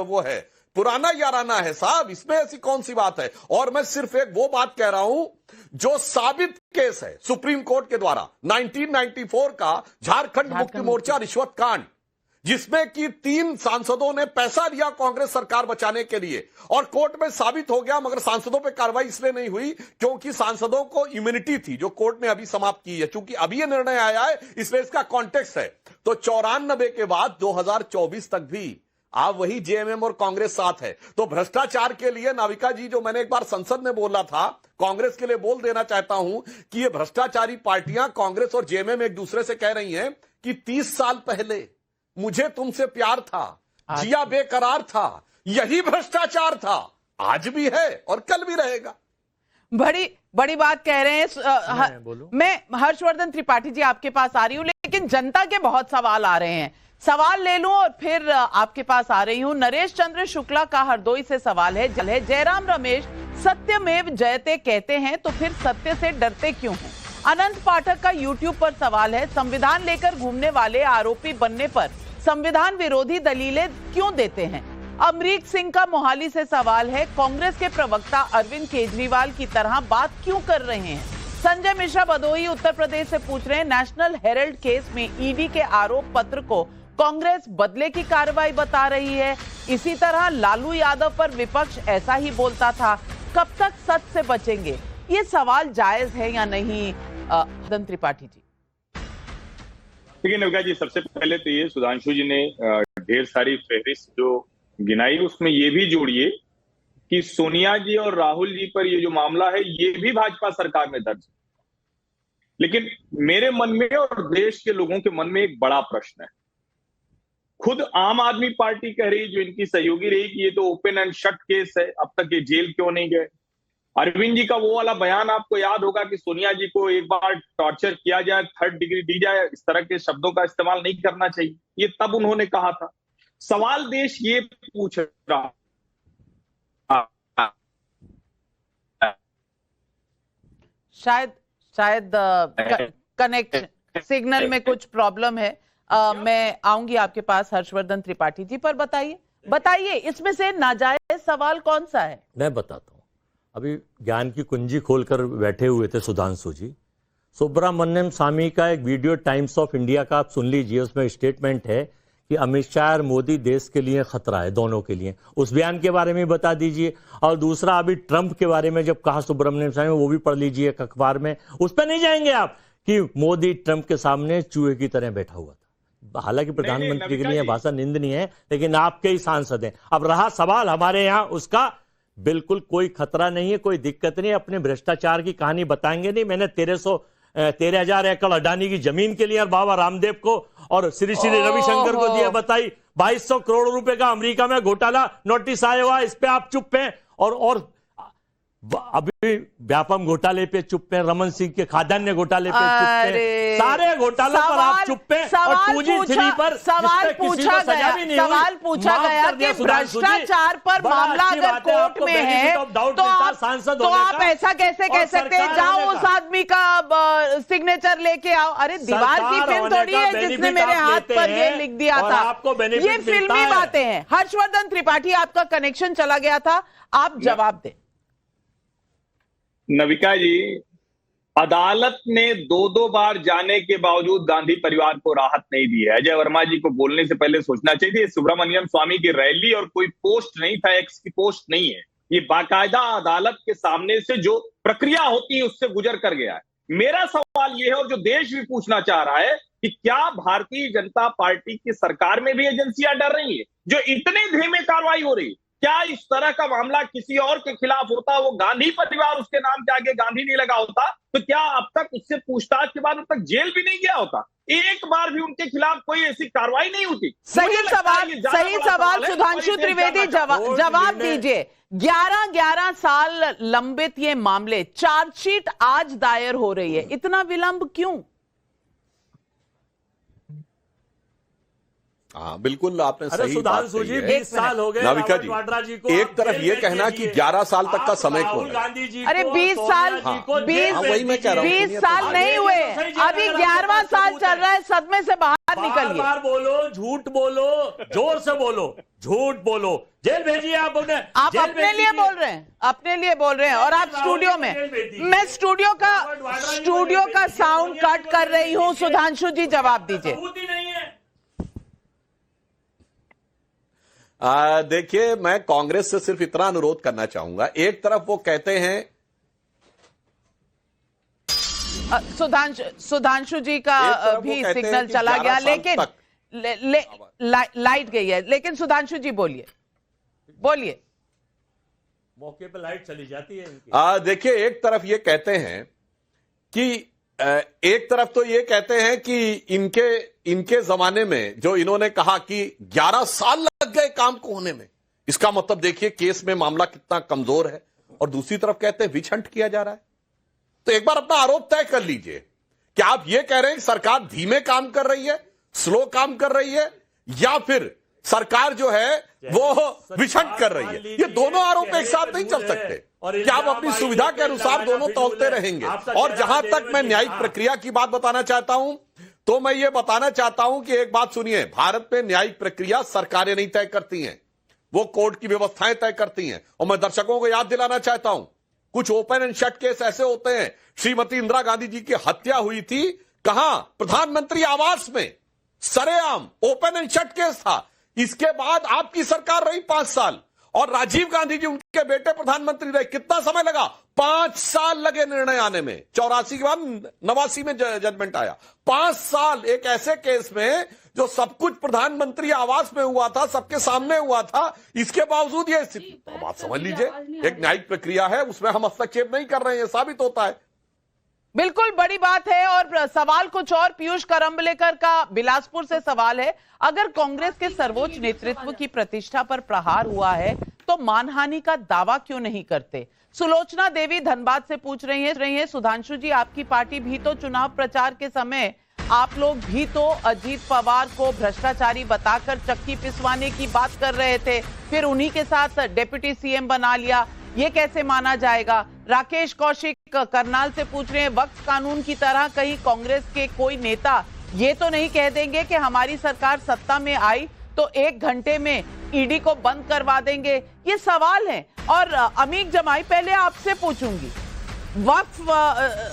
H: वो है, पुराना याराना है साहब, इसमें ऐसी कौन सी बात है। और मैं सिर्फ एक वो बात कह रहा हूं जो साबित केस है सुप्रीम कोर्ट के द्वारा 1994 का झारखंड मुक्ति मोर्चा रिश्वत कांड, जिसमें कि 3 सांसदों ने पैसा दिया कांग्रेस सरकार बचाने के लिए और कोर्ट में साबित हो गया, मगर सांसदों पे कार्रवाई इसलिए नहीं हुई क्योंकि सांसदों को इम्यूनिटी थी, जो कोर्ट ने अभी समाप्त की है। चूंकि अभी यह निर्णय आया है इसलिए इसका कॉन्टेक्स्ट है। तो 94 के बाद 2024 तक भी आप वही जेएमएम और कांग्रेस साथ है। तो भ्रष्टाचार के लिए नाविका जी, जो मैंने एक बार संसद में बोला था, कांग्रेस के लिए बोल देना चाहता हूं कि ये भ्रष्टाचारी पार्टियां कांग्रेस और जेएमएम एक दूसरे से कह रही हैं कि 30 साल पहले मुझे तुमसे प्यार था, जिया बेकरार था, यही भ्रष्टाचार था, आज भी है और कल भी रहेगा।
A: बड़ी बात कह रहे हैं। मैं हर्षवर्धन त्रिपाठी जी आपके पास आ रही हूं, लेकिन जनता के बहुत सवाल आ रहे हैं। सवाल ले लूं और फिर आपके पास आ रही हूं। नरेश चंद्र शुक्ला का हरदोई से सवाल है, जयराम रमेश सत्यमेव जयते कहते हैं तो फिर सत्य से डरते क्यों हैं? अनंत पाठक का यूट्यूब पर सवाल है, संविधान लेकर घूमने वाले आरोपी बनने पर संविधान विरोधी दलीलें क्यों देते हैं? अमरीक सिंह का मोहाली से सवाल है, कांग्रेस के प्रवक्ता अरविंद केजरीवाल की तरह बात क्यों कर रहे हैं? संजय मिश्रा भदोही उत्तर प्रदेश से पूछ रहे हैं, नेशनल हेराल्ड केस में ईडी के आरोप पत्र को कांग्रेस बदले की कार्रवाई बता रही है। इसी तरह लालू यादव पर विपक्ष ऐसा ही बोलता था, कब तक सच से बचेंगे? ये सवाल जायज है या नहीं? दन त्रिपाठी जी।
J: देखिए नविका जी, सबसे पहले तो ये सुधांशु जी ने ढेर सारी फहरिस्त जो गिनाई, उसमें ये भी जोड़िए कि सोनिया जी और राहुल जी पर ये जो मामला है ये भी भाजपा सरकार में दर्ज है। लेकिन मेरे मन में और देश के लोगों के मन में एक बड़ा प्रश्न है खुद आम आदमी पार्टी कह रही, जो इनकी सहयोगी रही, कि ये तो ओपन एंड शट केस है, अब तक ये जेल क्यों नहीं गए। अरविंद जी का वो वाला बयान आपको याद होगा कि सोनिया जी को एक बार टॉर्चर किया जाए, 3rd डिग्री दी जाए, इस तरह के शब्दों का इस्तेमाल नहीं करना चाहिए, ये तब उन्होंने कहा था। सवाल देश ये पूछ रहा,
A: शायद कनेक्ट सिग्नल में कुछ प्रॉब्लम है। मैं आऊंगी आपके पास हर्षवर्धन त्रिपाठी जी, पर बताइए इसमें से नाजायज सवाल कौन सा है?
G: मैं बताता हूं। अभी ज्ञान की कुंजी खोलकर बैठे हुए थे सुधांशु जी। सुब्रमण्यम स्वामी का एक वीडियो टाइम्स ऑफ इंडिया का आप सुन लीजिए, उसमें स्टेटमेंट है कि अमित शाह और मोदी देश के लिए खतरा है, दोनों के लिए। उस बयान के बारे में बता दीजिए। और दूसरा, अभी ट्रंप के बारे में जब कहा सुब्रमण्यम स्वामी, वो भी पढ़ लीजिए अखबार में। उस पर नहीं जाएंगे आप कि मोदी ट्रंप के सामने चूहे की तरह बैठा हुआ था। हालांकि प्रधानमंत्री के लिए भाषा निंदनीय है, लेकिन आपके ही सांसद हैं। अब रहा सवाल हमारे यहाँ, उसका बिल्कुल कोई खतरा नहीं है, कोई दिक्कत नहीं है। अपने भ्रष्टाचार की कहानी बताएंगे नहीं। मैंने 13,000 एकड़ अडानी की जमीन के लिए और बाबा रामदेव को और श्री रविशंकर को दिया, बताई 2200 करोड़ रुपए का अमेरिका में घोटाला नोटिस आया हुआ, इस पे आप चुप हैं। और अभी व्यापम घोटाले पे चुप हैं, रमन सिंह के खाद्यान्न घोटाले पे चुप हैं, सारे घोटालों पर आप चुप हैं। और 2G3 पर
A: सवाल पूछा गया कि भ्रष्टाचार पर मामला अगर कोर्ट में है तो आप ऐसा कैसे कह सकते हैं, जाओ उस आदमी का सिग्नेचर लेके आओ। अरे दीवार की फिल्म थोड़ी है जिसने मेरे हाथ पर ये लिख दिया था, ये फिल्मी बातें हैं। हर्षवर्धन त्रिपाठी, आपका कनेक्शन चला गया था, आप जवाब दें।
J: नविका जी, अदालत ने 2 बार जाने के बावजूद गांधी परिवार को राहत नहीं दी है। अजय वर्मा जी को बोलने से पहले सोचना चाहिए। सुब्रमण्यम स्वामी की रैली और कोई पोस्ट नहीं था, एक्स की पोस्ट नहीं है, ये बाकायदा अदालत के सामने से जो प्रक्रिया होती है उससे गुजर कर गया है। मेरा सवाल ये है, और जो देश भी पूछना चाह रहा है, कि क्या भारतीय जनता पार्टी की सरकार में भी एजेंसियां डर रही है, जो इतने धीमे कार्रवाई हो रही है? क्या इस तरह का मामला किसी और के खिलाफ होता, वो गांधी परिवार उसके नाम के आगे गांधी नहीं लगा होता, तो क्या अब तक उससे पूछताछ के बाद अब तक जेल भी नहीं गया होता? एक बार भी उनके खिलाफ कोई ऐसी कार्रवाई नहीं होती।
A: सही सवाल सुधांशु त्रिवेदी, जवाब दीजिए। 11 साल लंबित ये मामले, चार्जशीट आज दायर हो रही है, इतना विलंब क्यों?
H: हाँ, बिल्कुल आपने सही बात कही है।
F: 20 साल हो गए
H: नाविका जी, एक तरफ ये कहना कि 11 साल तक का समय कौन है?
A: अरे 20 साल, 20 साल नहीं हुए, अभी 11वां साल चल रहा है, सदमे से बाहर निकलिए।
G: बार बोलो, झूठ बोलो, जोर से बोलो, झूठ बोलो, जेल भेजिए आप उन्हें।
A: आप अपने लिए बोल रहे हैं, अपने लिए बोल रहे हैं, और आप स्टूडियो में, मैं स्टूडियो का साउंड कट कर रही हूं। सुधांशु जी जवाब दीजिए।
H: देखिए, मैं कांग्रेस से सिर्फ इतना अनुरोध करना चाहूंगा। एक तरफ वो कहते हैं,
A: सुधांशु जी का भी सिग्नल चला गया, लेकिन लाइट गई है। लेकिन सुधांशु जी बोलिए।
G: मौके पे लाइट चली जाती है।
H: देखिए, एक तरफ ये कहते हैं कि एक तरफ तो ये कहते हैं कि इनके जमाने में जो इन्होंने कहा कि 11 साल लग गए काम को होने में, इसका मतलब देखिए केस में मामला कितना कमजोर है। और दूसरी तरफ कहते हैं विच हंट किया जा रहा है। तो एक बार अपना आरोप तय कर लीजिए, क्या आप ये कह रहे हैं कि सरकार धीमे काम कर रही है, स्लो काम कर रही है, या फिर सरकार जो है वो विछंट कर रही है? ये दोनों आरोप एक साथ नहीं चल सकते। क्या आप अपनी सुविधा के अनुसार दोनों तौलते रहेंगे? और जहां तक मैं न्यायिक प्रक्रिया की बात बताना चाहता हूं, तो मैं ये बताना चाहता हूं कि एक बात सुनिए, भारत में न्यायिक प्रक्रिया सरकारें नहीं तय करती हैं, वो कोर्ट की व्यवस्थाएं तय करती हैं। और मैं दर्शकों को याद दिलाना चाहता हूं, कुछ ओपन एंड शट केस ऐसे होते हैं। श्रीमती इंदिरा गांधी जी की हत्या हुई थी कहां? प्रधानमंत्री आवास में, सरेआम ओपन एंड शट केस था। इसके बाद आपकी सरकार रही 5 साल, और राजीव गांधी जी उनके बेटे प्रधानमंत्री रहे। कितना समय लगा? 5 साल लगे निर्णय आने में। 84 के बाद 89 में जजमेंट आया। 5 साल एक ऐसे केस में जो सब कुछ प्रधानमंत्री आवास में हुआ था, सबके सामने हुआ था, इसके बावजूद ये स्थिति। तो बात समझ लीजिए, एक न्यायिक प्रक्रिया है, उसमें हम हस्तक्षेप नहीं कर रहे हैं, ये साबित होता है।
A: बिल्कुल बड़ी बात है। और सवाल कुछ और पीयूष करंबलेकर का बिलासपुर से सवाल है, अगर कांग्रेस के सर्वोच्च नेतृत्व की प्रतिष्ठा पर प्रहार हुआ है तो मानहानि का दावा क्यों नहीं करते? सुलोचना देवी धनबाद से पूछ रही हैं, सुधांशु जी आपकी पार्टी भी तो चुनाव प्रचार के समय आप लोग भी तो अजीत पवार को भ्रष्टाचारी बताकर चक्की पिसवाने की बात कर रहे थे, फिर उन्हीं के साथ डिप्टी सीएम बना लिया, ये कैसे माना जाएगा? राकेश कौशिक करनाल से पूछ रहे हैं, वक्फ कानून की तरह कहीं कांग्रेस के कोई नेता ये तो नहीं कह देंगे कि हमारी सरकार सत्ता में आई तो 1 घंटे में ईडी को बंद करवा देंगे? ये सवाल है। और अमीक जमाई, पहले आपसे पूछूंगी, वक्फ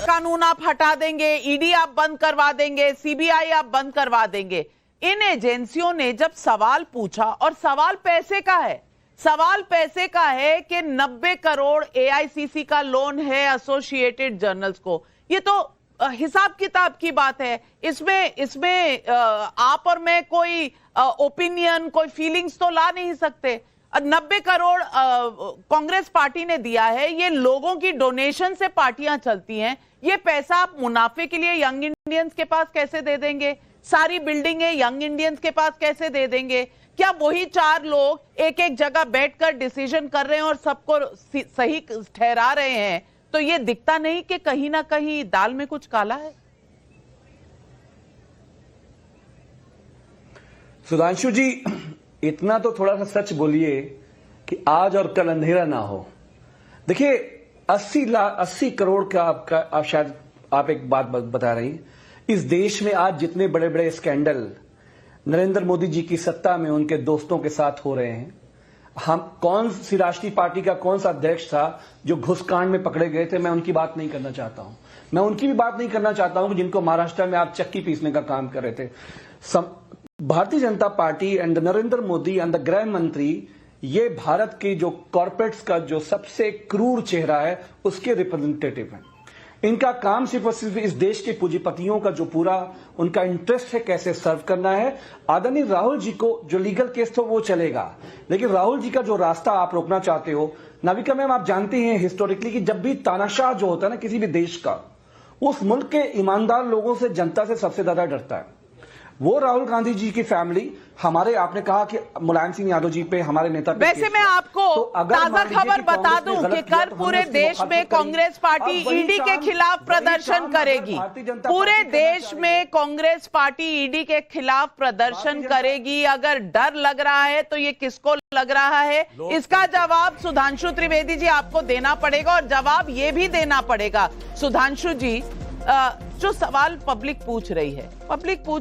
A: कानून आप हटा देंगे, ईडी आप बंद करवा देंगे, सीबीआई आप बंद करवा देंगे, इन एजेंसियों ने जब सवाल पूछा, और सवाल पैसे का है, सवाल पैसे का है कि 90 करोड़ एआईसीसी का लोन है एसोसिएटेड जर्नल्स को, ये तो हिसाब किताब की बात है। इसमें आप और मैं कोई ओपिनियन, कोई फीलिंग्स तो ला नहीं सकते। 90 करोड़ कांग्रेस पार्टी ने दिया है, ये लोगों की डोनेशन से पार्टियां चलती हैं, ये पैसा आप मुनाफे के लिए यंग इंडियंस के पास कैसे दे देंगे? सारी बिल्डिंगें यंग इंडियंस के पास कैसे दे देंगे? क्या वही 4 लोग एक एक जगह बैठकर डिसीजन कर रहे हैं और सबको सही ठहरा रहे हैं? तो ये दिखता नहीं कि कहीं ना कहीं दाल में कुछ काला है?
F: सुधांशु जी, इतना तो थोड़ा सा सच बोलिए कि आज और कल अंधेरा ना हो। देखिए 80 करोड़ का आप शायद आप एक बात बता रही हैं, इस देश में आज जितने बड़े बड़े स्कैंडल नरेंद्र मोदी जी की सत्ता में उनके दोस्तों के साथ हो रहे हैं, हम कौन सी राष्ट्रीय पार्टी का कौन सा अध्यक्ष था जो घुसकांड में पकड़े गए थे, मैं उनकी बात नहीं करना चाहता हूं। मैं उनकी भी बात नहीं करना चाहता हूं जिनको महाराष्ट्र में आप चक्की पीसने का काम कर रहे थे। Bharatiya Janata party and Narendra Modi and the गृह मंत्री, ये भारत की जो कॉर्पोरेट्स का जो सबसे क्रूर चेहरा है उसके रिप्रेजेंटेटिव हैं। इनका काम सिर्फ और सिर्फ इस देश के पूंजीपतियों का जो पूरा उनका इंटरेस्ट है कैसे सर्व करना है। आदरणीय राहुल जी को जो लीगल केस तो वो चलेगा, लेकिन राहुल जी का जो रास्ता आप रोकना चाहते हो, नाविका मैम आप जानते हैं हिस्टोरिकली कि जब भी तानाशाह जो होता है ना किसी भी देश का, उस मुल्क के ईमानदार लोगों से जनता से सबसे ज्यादा डरता है। वो राहुल गांधी जी की फैमिली, हमारे आपने कहा कि मुलायम सिंह यादव जी पे हमारे नेता पे
A: वैसे मैं आपको ताजा खबर बता दूं कि कल पूरे देश में कांग्रेस पार्टी ईडी के खिलाफ प्रदर्शन करेगी। पूरे देश में कांग्रेस पार्टी ईडी के खिलाफ प्रदर्शन करेगी। अगर डर लग रहा है तो ये किसको लग रहा है, इसका जवाब सुधांशु त्रिवेदी जी आपको देना पड़ेगा, और जवाब ये भी देना पड़ेगा सुधांशु जी, जो सवाल पब्लिक पूछ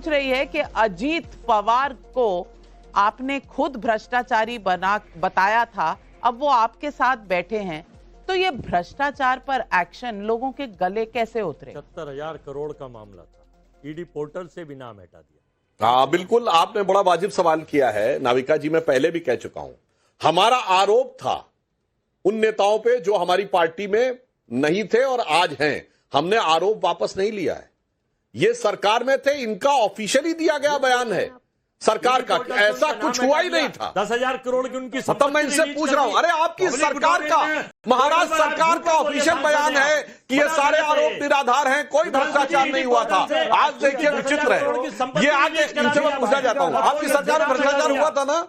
A: रही है कि अजीत पवार को आपने खुद भ्रष्टाचारी बताया था, अब वो आपके साथ बैठे हैं, तो ये भ्रष्टाचार पर एक्शन लोगों के गले कैसे उतरे?
G: 70,000 करोड़ का मामला था, ईडी पोर्टल से भी नाम हटा दिया।
H: हाँ बिल्कुल, आपने बड़ा वाजिब सवाल किया है नाविका जी। मैं पहले भी कह चुका हूं, हमारा आरोप था उन नेताओं पे जो हमारी पार्टी में नहीं थे और आज हैं। हमने आरोप वापस नहीं लिया है, ये सरकार में थे, इनका ऑफिशियली दिया गया बयान है सरकार का, ऐसा कुछ हुआ ही नहीं था।
G: 10,000 करोड़ की उनकी
H: तब मैं इनसे पूछ रहा हूं, अरे आपकी सरकार का, महाराष्ट्र सरकार का ऑफिशियल बयान है कि ये सारे आरोप निराधार हैं, कोई भ्रष्टाचार नहीं हुआ था। आज देखिए विचित्र है, ये आगे इनसे मैं पूछना चाहता हूं, आपकी सरकार में भ्रष्टाचार हुआ था ना?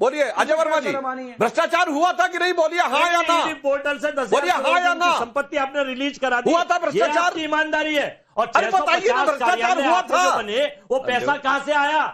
H: बोलिए अजय वर्मा जी, भ्रष्टाचार हुआ था कि नहीं? बोलिए हाँ या ना।
G: पोर्टल से 10,000
H: बोलिए हाँ या ना।
G: संपत्ति आपने रिलीज करा दी,
H: हुआ था भ्रष्टाचार?
G: ये ईमानदारी है। और
H: अरे बताइए ना, भ्रष्टाचार हुआ था?
G: बने वो पैसा कहां से आया?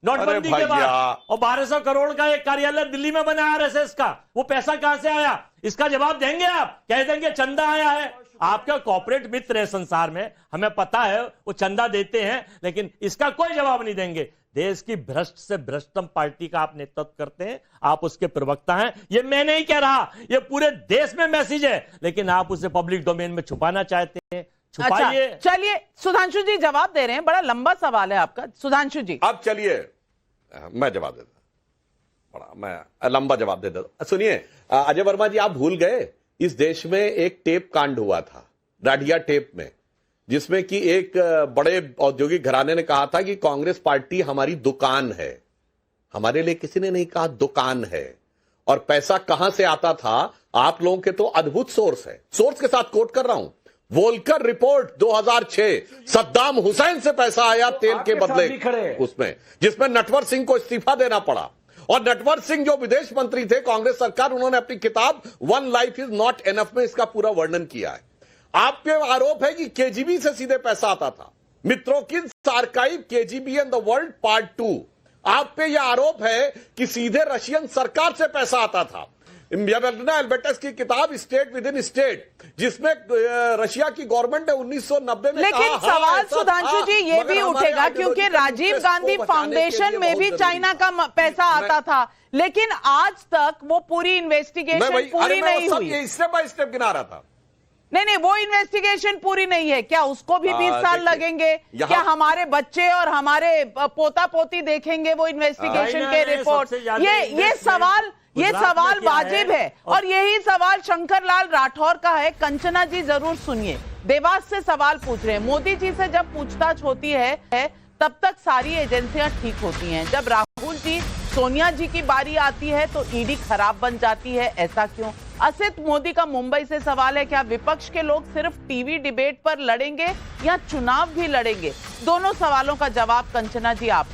G: नोटबंदी के बाद, और 1200 करोड़ का एक कार्यालय दिल्ली में बना आरएसएस का, वो पैसा कहां से आया? इसका जवाब देंगे आप? कह देंगे चंदा आया है। आपका कॉर्पोरेट मित्र है संसार में, हमें पता है वो चंदा देते हैं, लेकिन इसका कोई जवाब नहीं देंगे। देश की भ्रष्ट से भ्रष्टतम पार्टी का आप नेतृत्व करते हैं, आप उसके प्रवक्ता हैं। ये मैं नहीं कह रहा, ये पूरे देश में मैसेज है, लेकिन आप उसे पब्लिक डोमेन में छुपाना चाहते हैं। छुपाइए।
A: अच्छा, चलिए सुधांशु जी जवाब दे रहे हैं, बड़ा लंबा सवाल है आपका सुधांशु जी।
H: अब चलिए मैं जवाब देता, बड़ा मैं लंबा जवाब दे देता। सुनिए अजय वर्मा जी, आप भूल गए इस देश में एक टेप कांड हुआ था, डाडिया टेप में, जिसमें कि एक बड़े औद्योगिक घराने ने कहा था कि कांग्रेस पार्टी हमारी दुकान है। हमारे लिए किसी ने नहीं कहा दुकान है। और पैसा कहां से आता था, आप लोगों के तो अद्भुत सोर्स है, सोर्स के साथ कोट कर रहा हूं, वोल्कर रिपोर्ट 2006, सद्दाम हुसैन से पैसा आया तेल के बदले उसमें, जिसमें नटवर सिंह को इस्तीफा देना पड़ा। और नटवर सिंह जो विदेश मंत्री थे कांग्रेस सरकार, उन्होंने अपनी किताब one life is not enough में इसका पूरा वर्णन किया है। आप पे आरोप है कि केजीबी से सीधे पैसा आता था। Mitrokhin's archive KGB and the world part 2, आप पे यह आरोप है कि सीधे रशियन सरकार से पैसा आता था। एल्बर्टस की किताब स्टेट विद इन स्टेट, जिसमें रशिया की गवर्नमेंट ने 1990 में
A: लेकिन
H: कहा,
A: सवाल सुधांशु जी ये भी उठेगा क्योंकि राजीव गांधी फाउंडेशन में भी चाइना का पैसा आता था, लेकिन आज तक वो पूरी इन्वेस्टिगेशन पूरी नहीं हुई।
H: स्टेप बाय स्टेप गिना रहा था।
A: नहीं, वो इन्वेस्टिगेशन पूरी नहीं है क्या? उसको भी 20 साल लगेंगे क्या? हमारे बच्चे और हमारे पोता पोती देखेंगे वो इन्वेस्टिगेशन के रिपोर्ट? ये सवाल वाजिब है और यही सवाल शंकर लाल राठौर का है। कंचना जी जरूर सुनिए, देवास से सवाल पूछ रहे हैं। मोदी जी से जब पूछताछ होती है तब तक सारी एजेंसियां ठीक होती हैं, जब राहुल जी सोनिया जी की बारी आती है तो ईडी खराब बन जाती है, ऐसा क्यों? असित मोदी का मुंबई से सवाल है, क्या विपक्ष के लोग सिर्फ टीवी डिबेट पर लड़ेंगे या चुनाव भी लड़ेंगे? दोनों सवालों का जवाब कंचना जी आप।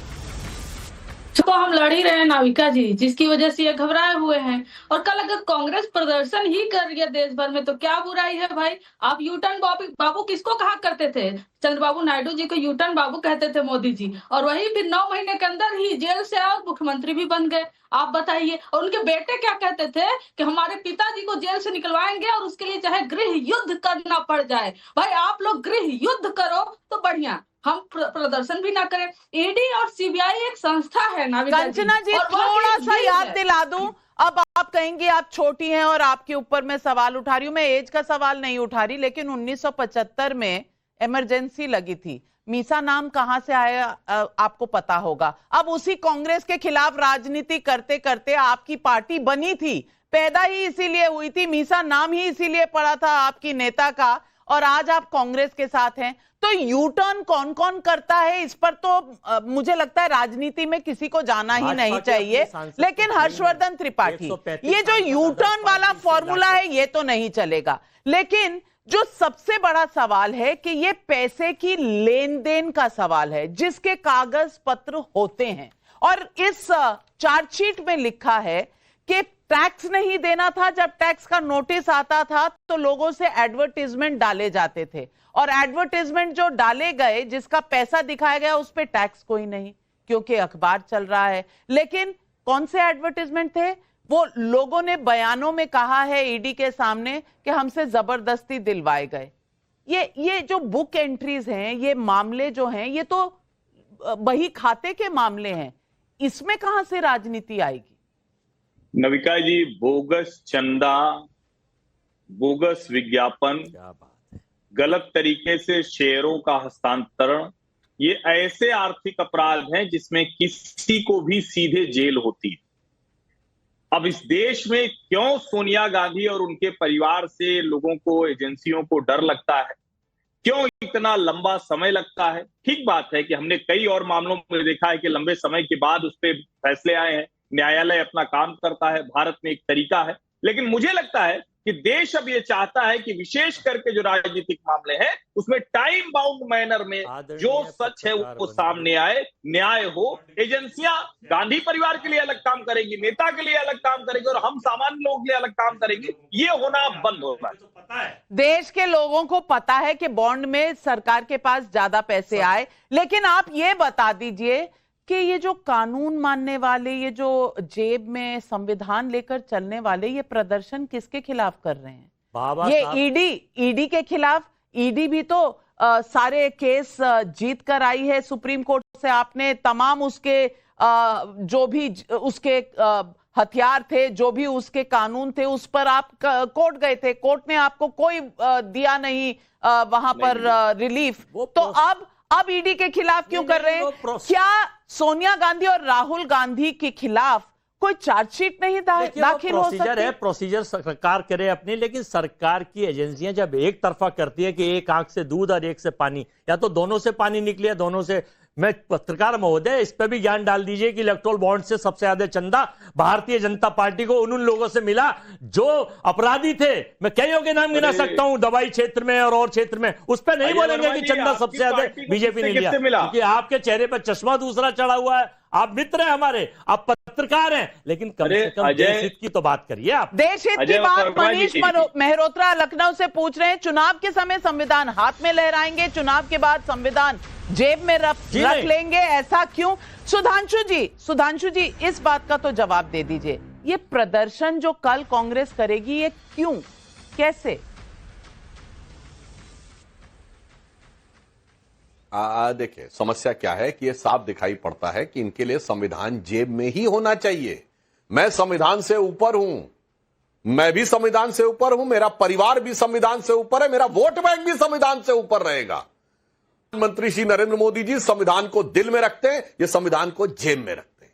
I: तो हम लड़ ही रहे हैं नाविका जी, जिसकी वजह से ये घबराए हुए हैं। और कल अगर कांग्रेस प्रदर्शन ही कर रही है देश भर में तो क्या बुराई है भाई? आप यूटर्न बाबू किसको कहा करते थे? चंद्रबाबू नायडू जी को यूटर्न बाबू कहते थे मोदी जी, और वही फिर 9 महीने के अंदर ही जेल से आए और मुख्यमंत्री भी बन गए। आप बताइए। और उनके बेटे क्या कहते थे कि हमारे पिताजी को जेल से निकलवाएंगे और उसके लिए चाहे गृह युद्ध करना पड़ जाए। भाई आप लोग गृह युद्ध करो तो बढ़िया, हम प्रदर्शन भी ना करें। ईडी और सीबीआई एक संस्था है ना।
A: कंचना जी थोड़ा सा याद दिला दूं, अब आप कहेंगे आप छोटी हैं और आपके ऊपर मैं सवाल उठा रही हूं। मैं एज का सवाल नहीं उठा रही, लेकिन 1975 में इमरजेंसी लगी थी। मीसा नाम कहां से आया आपको पता होगा। अब उसी कांग्रेस के खिलाफ राजनीति करते करते आपकी पार्टी बनी थी, पैदा ही इसीलिए हुई थी, मीसा नाम ही इसीलिए पड़ा था आपकी नेता का, और आज आप कांग्रेस के साथ हैं। तो यू टर्न कौन कौन करता है इस पर तो मुझे लगता है राजनीति में किसी को जाना ही नहीं चाहिए। लेकिन हर्षवर्धन त्रिपाठी, ये जो यू टर्न वाला फॉर्मूला है ये तो नहीं चलेगा। लेकिन जो सबसे बड़ा सवाल है कि ये पैसे की लेन देन का सवाल है, जिसके कागज पत्र होते हैं, और इस चार्जशीट में लिखा है कि टैक्स नहीं देना था। जब टैक्स का नोटिस आता था तो लोगों से एडवर्टीजमेंट डाले जाते थे, और एडवर्टीजमेंट जो डाले गए, जिसका पैसा दिखाया गया, उस पे टैक्स कोई नहीं क्योंकि अखबार चल रहा है। लेकिन कौन से एडवर्टीजमेंट थे? वो लोगों ने बयानों में कहा है ईडी के सामने कि हमसे जबरदस्ती दिलवाए गए। ये जो बुक एंट्रीज हैं, ये मामले जो हैं, ये तो बही खाते के मामले हैं, इसमें कहां से राजनीति आएगी?
J: नविका जी, बोगस चंदा, बोगस विज्ञापन, गलत तरीके से शेयरों का हस्तांतरण, ये ऐसे आर्थिक अपराध हैं जिसमें किसी को भी सीधे जेल होती है। अब इस देश में क्यों सोनिया गांधी और उनके परिवार से लोगों को, एजेंसियों को डर लगता है? क्यों इतना लंबा समय लगता है? ठीक बात है कि हमने कई और मामलों में देखा है कि लंबे समय के बाद उस पर फैसले आए हैं, न्यायालय अपना काम करता है, भारत में एक तरीका है। लेकिन मुझे लगता है कि देश अब ये चाहता है कि विशेष करके जो राजनीतिक मामले हैं उसमें टाइम बाउंड मैनर में जो सच है वो सामने आए, न्याय हो। एजेंसियां गांधी परिवार के लिए अलग काम करेगी, नेता के लिए अलग काम करेगी, और हम सामान्य लोगों के लिए अलग काम करेंगे। ये होना बंद होगा।
A: देश के लोगों को पता है कि बॉन्ड में सरकार के पास ज्यादा पैसे आए, लेकिन आप ये बता दीजिए कि ये जो कानून मानने वाले, ये जो जेब में संविधान लेकर चलने वाले, ये प्रदर्शन किसके खिलाफ कर रहे हैं? ये ईडी के खिलाफ। ईडी भी तो सारे केस जीत कर आई है सुप्रीम कोर्ट से। आपने तमाम उसके जो भी उसके हथियार थे, जो भी उसके कानून थे, उस पर आप कोर्ट गए थे, कोर्ट ने आपको कोई दिया नहीं वहां पर रिलीफ। तो अब ईडी के खिलाफ क्यों कर रहे हैं? क्या सोनिया गांधी और राहुल गांधी के खिलाफ कोई चार्जशीट नहीं दाखिल हो सकती?
G: है प्रोसीजर सरकार करे अपनी, लेकिन सरकार की एजेंसियां जब एक तरफा करती है कि एक आंख से दूध और एक से पानी, या तो दोनों से पानी निकले, दोनों से मैं पत्रकार महोदय, इस पे भी ज्ञान डाल दीजिए कि इलेक्टोरल बॉन्ड से सबसे ज्यादा चंदा भारतीय जनता पार्टी को उन लोगों से मिला जो अपराधी थे। मैं कईयों के नाम गिना सकता हूं, दवाई क्षेत्र में और क्षेत्र में। उस पर नहीं बोलेंगे कि चंदा सबसे ज्यादा बीजेपी ने लिया, क्योंकि आपके चेहरे पर चश्मा दूसरा चढ़ा हुआ है। आप मित्र हैं हमारे, आप पत्रकार हैं, लेकिन कम से कम देश हित की तो बात करिए आप।
A: देश हित की बात मनीष मेहरोत्रा लखनऊ से पूछ रहे हैं। चुनाव के समय संविधान हाथ में लहराएंगे, चुनाव के बाद संविधान जेब में रख लेंगे, ऐसा क्यों? सुधांशु जी इस बात का तो जवाब दे दीजिए। ये प्रदर्शन जो कल कांग्रेस करेगी, ये क्यों, कैसे?
H: देखिए, समस्या क्या है कि ये साफ दिखाई पड़ता है कि इनके लिए संविधान जेब में ही होना चाहिए। मैं संविधान से ऊपर हूं, मैं भी संविधान से ऊपर हूं, मेरा परिवार भी संविधान से ऊपर है, मेरा वोट बैंक भी संविधान से ऊपर रहेगा। प्रधानमंत्री श्री नरेंद्र मोदी जी संविधान को दिल में रखते हैं, ये संविधान को जेब में रखते हैं।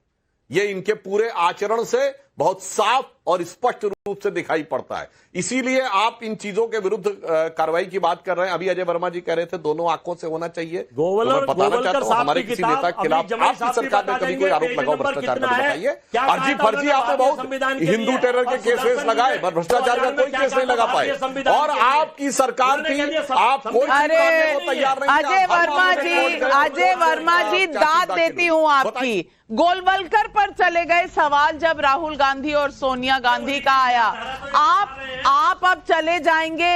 H: ये इनके पूरे आचरण से बहुत साफ और स्पष्ट रूप से दिखाई पड़ता है। इसीलिए आप इन चीजों के विरुद्ध कार्रवाई की बात कर रहे हैं। अभी अजय वर्मा जी कह रहे थे दोनों आंखों से होना चाहिए।
G: गोवल और
H: बताना चाहता हूं हमारे किसी नेता के खिलाफ
G: जमाई
H: आपकी
G: साहब
H: सरकार ने कभी कोई आरोप लगाओ भ्रष्टाचार का, बताइए। अर्जी फर्जी आपने बहुत हिंदू टेरर के केसेस लगाए, पर भ्रष्टाचार का कोई केस नहीं लगा पाए। और आपकी सरकार थी, आप कोई तैयार नहीं।
A: अजय वर्मा जी दाद देती हूँ आपकी। गोलवलकर पर चले गए सवाल जब राहुल गांधी और सोनिया गांधी का आया। आप अब चले जाएंगे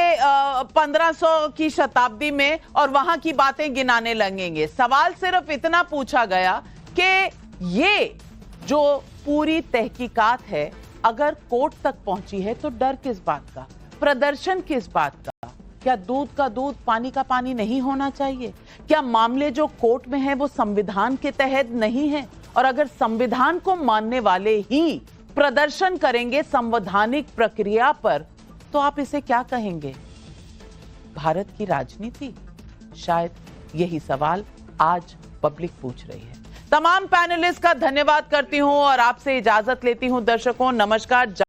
A: 1500 की शताब्दी में और वहां की बातें गिनाने लगेंगे। सवाल सिर्फ इतना पूछा गया कि ये जो पूरी तहकीकात है अगर कोर्ट तक पहुंची है तो डर किस बात का, प्रदर्शन किस बात का? क्या दूध का दूध पानी का पानी नहीं होना चाहिए? क्या मामले जो कोर्ट में है वो संविधान के तहत नहीं है? और अगर संविधान को मानने वाले ही प्रदर्शन करेंगे संवैधानिक प्रक्रिया पर, तो आप इसे क्या कहेंगे? भारत की राजनीति? शायद यही सवाल आज पब्लिक पूछ रही है। तमाम पैनलिस्ट का धन्यवाद करती हूं और आपसे इजाजत लेती हूं। दर्शकों नमस्कार।